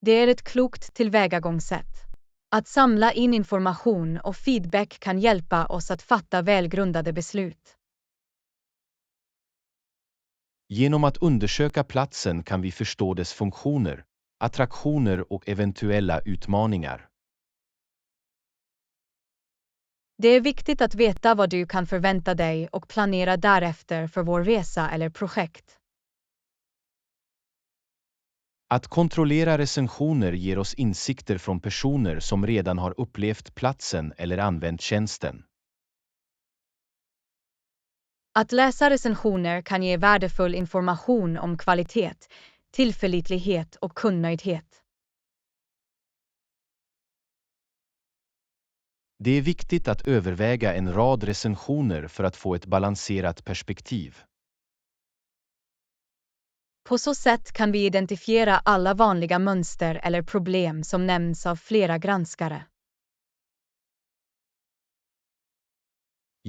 Det är ett klokt tillvägagångssätt. Att samla in information och feedback kan hjälpa oss att fatta välgrundade beslut. Genom att undersöka platsen kan vi förstå dess funktioner, attraktioner och eventuella utmaningar. Det är viktigt att veta vad du kan förvänta dig och planera därefter för vår resa eller projekt. Att kontrollera recensioner ger oss insikter från personer som redan har upplevt platsen eller använt tjänsten. Att läsa recensioner kan ge värdefull information om kvalitet, tillförlitlighet och kundnöjdhet. Det är viktigt att överväga en rad recensioner för att få ett balanserat perspektiv. På så sätt kan vi identifiera alla vanliga mönster eller problem som nämns av flera granskare.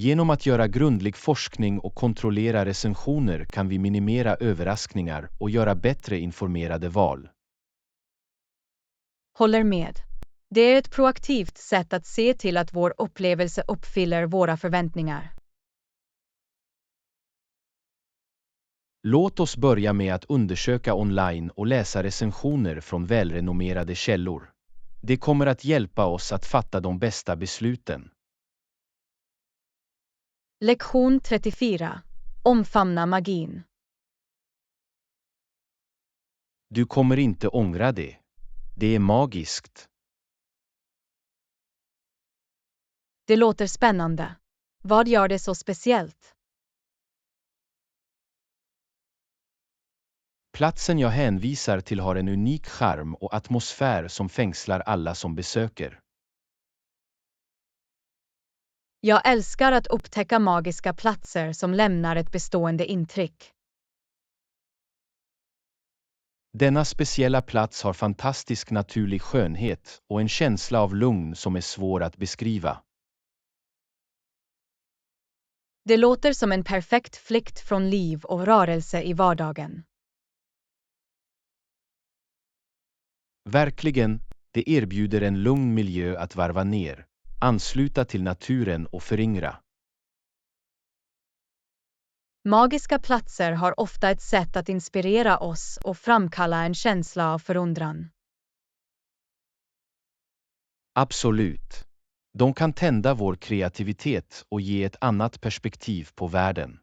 Genom att göra grundlig forskning och kontrollera recensioner kan vi minimera överraskningar och göra bättre informerade val. Håller med. Det är ett proaktivt sätt att se till att vår upplevelse uppfyller våra förväntningar. Låt oss börja med att undersöka online och läsa recensioner från välrenommerade källor. Det kommer att hjälpa oss att fatta de bästa besluten. Lektion 34. Omfamna magin. Du kommer inte ångra det. Det är magiskt. Det låter spännande. Vad gör det så speciellt? Platsen jag hänvisar till har en unik charm och atmosfär som fängslar alla som besöker. Jag älskar att upptäcka magiska platser som lämnar ett bestående intryck. Denna speciella plats har fantastisk naturlig skönhet och en känsla av lugn som är svår att beskriva. Det låter som en perfekt flykt från liv och rörelse i vardagen. Verkligen, det erbjuder en lugn miljö att varva ner, ansluta till naturen och föryngra. Magiska platser har ofta ett sätt att inspirera oss och framkalla en känsla av förundran. Absolut. De kan tända vår kreativitet och ge ett annat perspektiv på världen.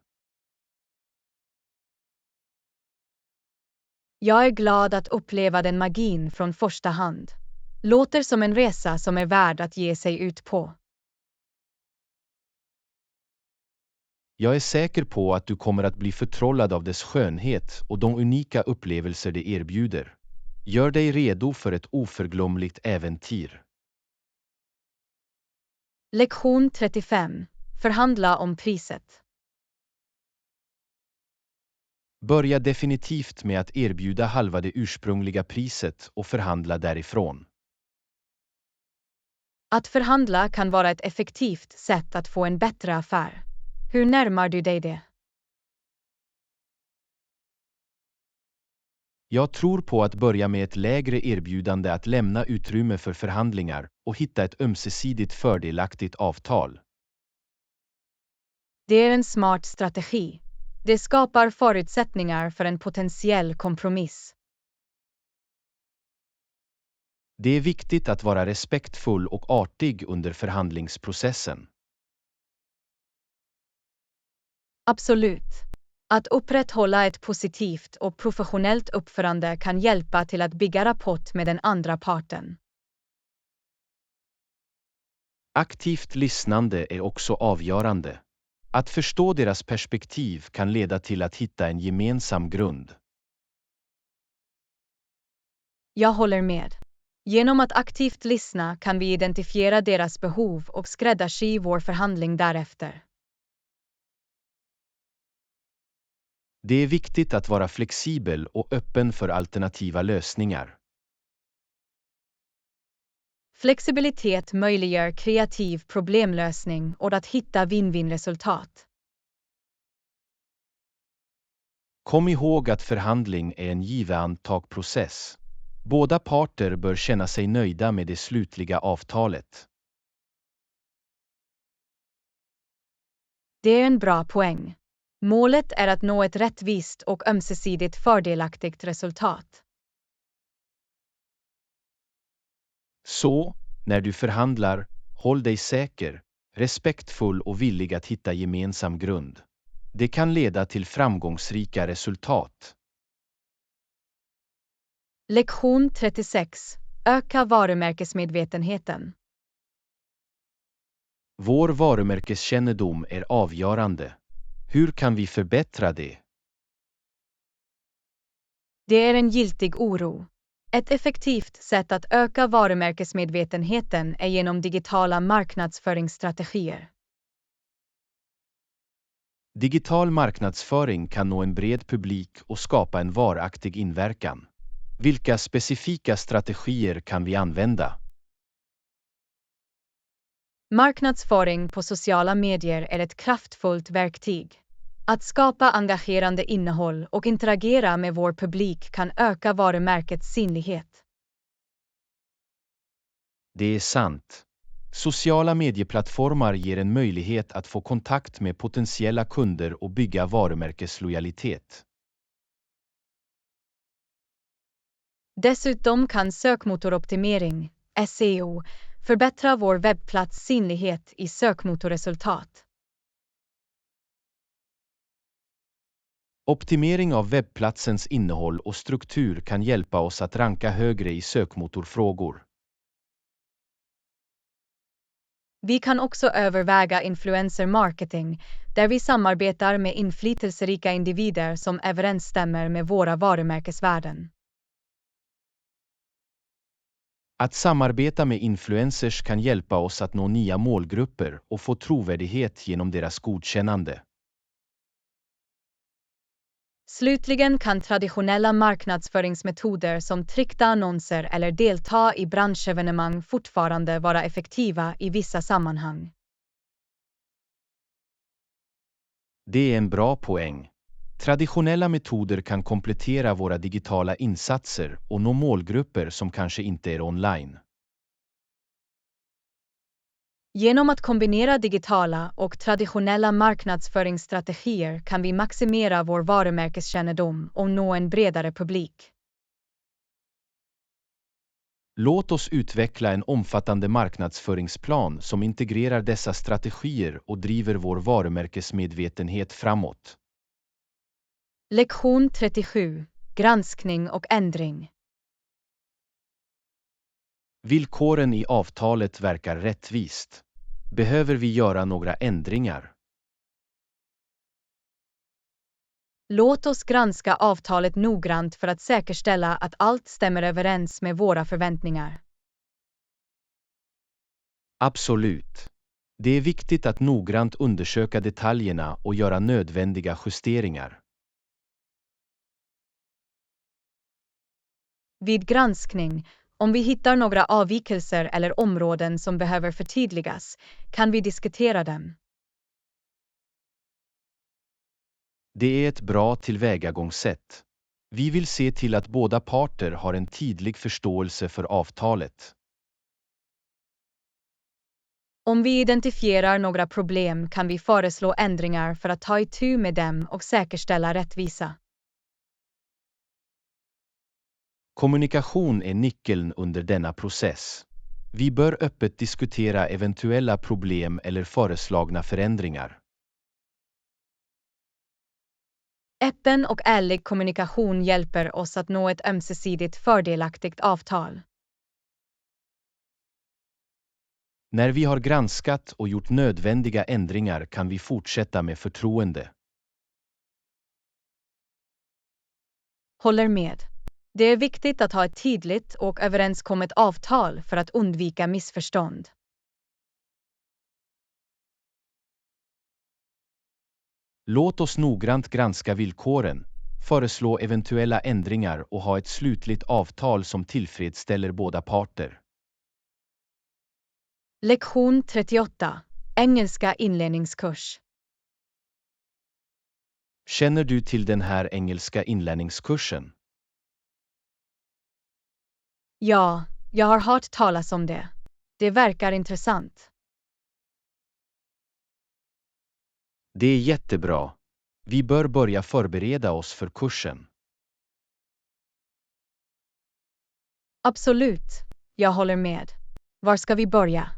Jag är glad att uppleva den magin från första hand. Låter som en resa som är värd att ge sig ut på. Jag är säker på att du kommer att bli förtrollad av dess skönhet och de unika upplevelser det erbjuder. Gör dig redo för ett oförglömligt äventyr. Lektion 35. Förhandla om priset. Börja definitivt med att erbjuda halva det ursprungliga priset och förhandla därifrån. Att förhandla kan vara ett effektivt sätt att få en bättre affär. Hur närmar du dig det? Jag tror på att börja med ett lägre erbjudande, att lämna utrymme för förhandlingar och hitta ett ömsesidigt fördelaktigt avtal. Det är en smart strategi. Det skapar förutsättningar för en potentiell kompromiss. Det är viktigt att vara respektfull och artig under förhandlingsprocessen. Absolut. Att upprätthålla ett positivt och professionellt uppförande kan hjälpa till att bygga rapport med den andra parten. Aktivt lyssnande är också avgörande. Att förstå deras perspektiv kan leda till att hitta en gemensam grund. Jag håller med. Genom att aktivt lyssna kan vi identifiera deras behov och skräddarsy vår förhandling därefter. Det är viktigt att vara flexibel och öppen för alternativa lösningar. Flexibilitet möjliggör kreativ problemlösning och att hitta win-win-resultat. Kom ihåg att förhandling är en give-and-take-process. Båda parter bör känna sig nöjda med det slutliga avtalet. Det är en bra poäng. Målet är att nå ett rättvist och ömsesidigt fördelaktigt resultat. Så, när du förhandlar, håll dig säker, respektfull och villig att hitta gemensam grund. Det kan leda till framgångsrika resultat. Lektion 36. Öka varumärkesmedvetenheten. Vår varumärkeskännedom är avgörande. Hur kan vi förbättra det? Det är en giltig oro. Ett effektivt sätt att öka varumärkesmedvetenheten är genom digitala marknadsföringsstrategier. Digital marknadsföring kan nå en bred publik och skapa en varaktig inverkan. Vilka specifika strategier kan vi använda? Marknadsföring på sociala medier är ett kraftfullt verktyg. Att skapa engagerande innehåll och interagera med vår publik kan öka varumärkets synlighet. Det är sant. Sociala medieplattformar ger en möjlighet att få kontakt med potentiella kunder och bygga varumärkeslojalitet. Dessutom kan sökmotoroptimering, SEO, förbättra vår webbplats synlighet i sökmotorresultat. Optimering av webbplatsens innehåll och struktur kan hjälpa oss att ranka högre i sökmotorfrågor. Vi kan också överväga influencer marketing, där vi samarbetar med inflytelserika individer som överensstämmer med våra varumärkesvärden. Att samarbeta med influencers kan hjälpa oss att nå nya målgrupper och få trovärdighet genom deras godkännande. Slutligen kan traditionella marknadsföringsmetoder som tryckta annonser eller delta i branschevenemang fortfarande vara effektiva i vissa sammanhang. Det är en bra poäng. Traditionella metoder kan komplettera våra digitala insatser och nå målgrupper som kanske inte är online. Genom att kombinera digitala och traditionella marknadsföringsstrategier kan vi maximera vår varumärkeskännedom och nå en bredare publik. Låt oss utveckla en omfattande marknadsföringsplan som integrerar dessa strategier och driver vår varumärkesmedvetenhet framåt. Lektion 37. Granskning och ändring. Villkoren i avtalet verkar rättvist. Behöver vi göra några ändringar? Låt oss granska avtalet noggrant för att säkerställa att allt stämmer överens med våra förväntningar. Absolut. Det är viktigt att noggrant undersöka detaljerna och göra nödvändiga justeringar. Vid granskning, om vi hittar några avvikelser eller områden som behöver förtydligas, kan vi diskutera dem. Det är ett bra tillvägagångssätt. Vi vill se till att båda parter har en tydlig förståelse för avtalet. Om vi identifierar några problem kan vi föreslå ändringar för att ta itu med dem och säkerställa rättvisa. Kommunikation är nyckeln under denna process. Vi bör öppet diskutera eventuella problem eller föreslagna förändringar. Öppen och ärlig kommunikation hjälper oss att nå ett ömsesidigt fördelaktigt avtal. När vi har granskat och gjort nödvändiga ändringar kan vi fortsätta med förtroende. Håller med. Det är viktigt att ha ett tydligt och överenskommet avtal för att undvika missförstånd. Låt oss noggrant granska villkoren, föreslå eventuella ändringar och ha ett slutligt avtal som tillfredsställer båda parter. Lektion 38. Engelska inlärningskurs. Känner du till den här engelska inlärningskursen? Ja, jag har hört talas om det. Det verkar intressant. Det är jättebra. Vi bör börja förbereda oss för kursen. Absolut, jag håller med. Var ska vi börja?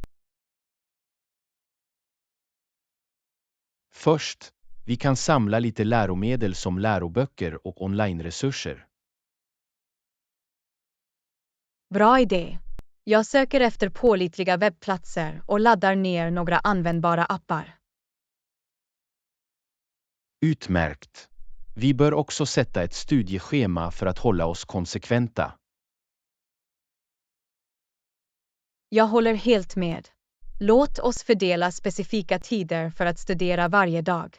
Först, vi kan samla lite läromedel som läroböcker och onlineresurser. Bra idé. Jag söker efter pålitliga webbplatser och laddar ner några användbara appar. Utmärkt. Vi bör också sätta ett studieschema för att hålla oss konsekventa. Jag håller helt med. Låt oss fördela specifika tider för att studera varje dag.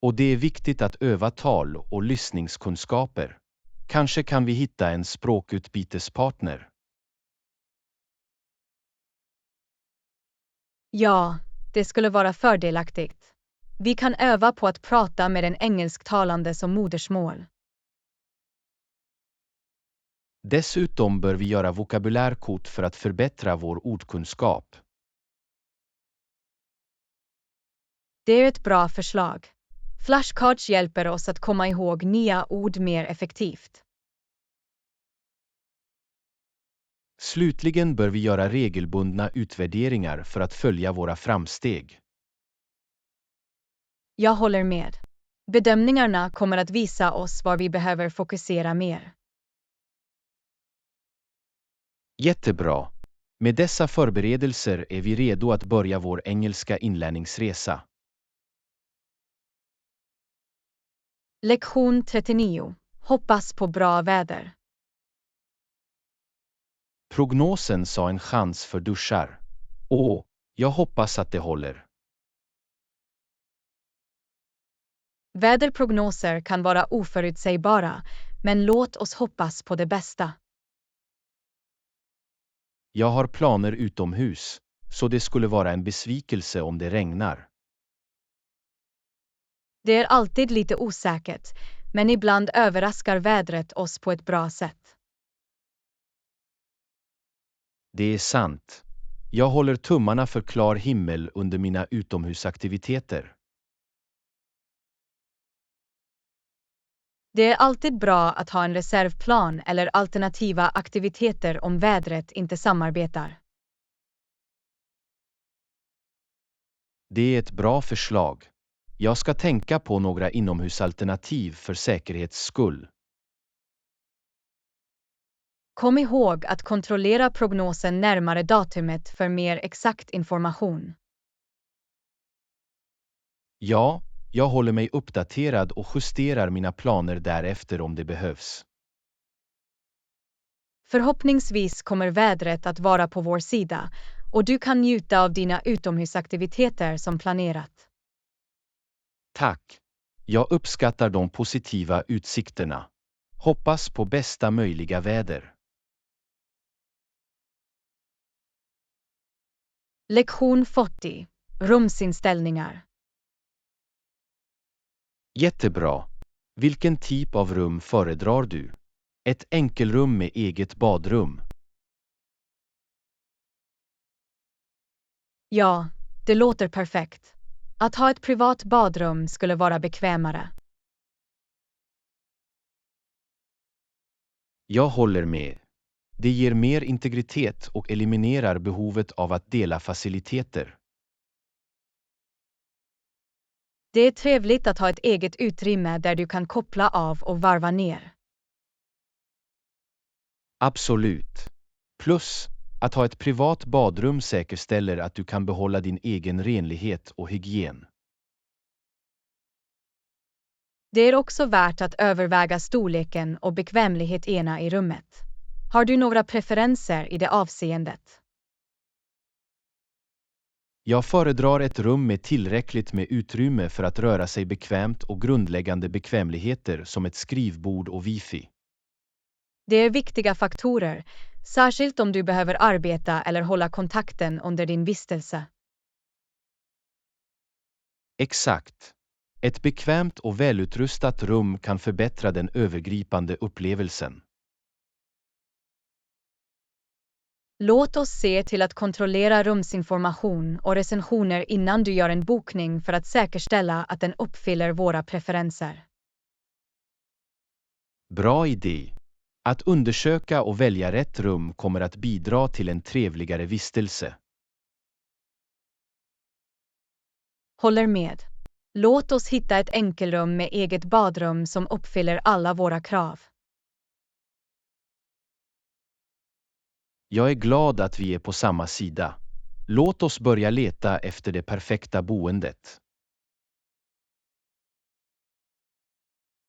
Och det är viktigt att öva tal och lyssningskunskaper. Kanske kan vi hitta en språkutbytespartner. Ja, det skulle vara fördelaktigt. Vi kan öva på att prata med en engelsktalande som modersmål. Dessutom bör vi göra vokabulärkort för att förbättra vår ordkunskap. Det är ett bra förslag. Flashcards hjälper oss att komma ihåg nya ord mer effektivt. Slutligen bör vi göra regelbundna utvärderingar för att följa våra framsteg. Jag håller med. Bedömningarna kommer att visa oss var vi behöver fokusera mer. Jättebra! Med dessa förberedelser är vi redo att börja vår engelska inlärningsresa. Lektion 39. Hoppas på bra väder. Prognosen sa en chans för duschar. Åh, jag hoppas att det håller. Väderprognoser kan vara oförutsägbara, men låt oss hoppas på det bästa. Jag har planer utomhus, så det skulle vara en besvikelse om det regnar. Det är alltid lite osäkert, men ibland överraskar vädret oss på ett bra sätt. Det är sant. Jag håller tummarna för klar himmel under mina utomhusaktiviteter. Det är alltid bra att ha en reservplan eller alternativa aktiviteter om vädret inte samarbetar. Det är ett bra förslag. Jag ska tänka på några inomhusalternativ för säkerhets skull. Kom ihåg att kontrollera prognosen närmare datumet för mer exakt information. Ja, jag håller mig uppdaterad och justerar mina planer därefter om det behövs. Förhoppningsvis kommer vädret att vara på vår sida och du kan njuta av dina utomhusaktiviteter som planerat. Tack! Jag uppskattar de positiva utsikterna. Hoppas på bästa möjliga väder. Lektion 40. Rumsinställningar. Jättebra! Vilken typ av rum föredrar du? Ett enkelrum med eget badrum. Ja, det låter perfekt. Att ha ett privat badrum skulle vara bekvämare. Jag håller med. Det ger mer integritet och eliminerar behovet av att dela faciliteter. Det är trevligt att ha ett eget utrymme där du kan koppla av och varva ner. Absolut. Plus, att ha ett privat badrum säkerställer att du kan behålla din egen renlighet och hygien. Det är också värt att överväga storleken och bekvämligheten i rummet. Har du några preferenser i det avseendet? Jag föredrar ett rum med tillräckligt med utrymme för att röra sig bekvämt och grundläggande bekvämligheter som ett skrivbord och wifi. Det är viktiga faktorer, särskilt om du behöver arbeta eller hålla kontakten under din vistelse. Exakt. Ett bekvämt och välutrustat rum kan förbättra den övergripande upplevelsen. Låt oss se till att kontrollera rumsinformation och recensioner innan du gör en bokning för att säkerställa att den uppfyller våra preferenser. Bra idé! Att undersöka och välja rätt rum kommer att bidra till en trevligare vistelse. Håller med. Låt oss hitta ett enkelrum med eget badrum som uppfyller alla våra krav. Jag är glad att vi är på samma sida. Låt oss börja leta efter det perfekta boendet.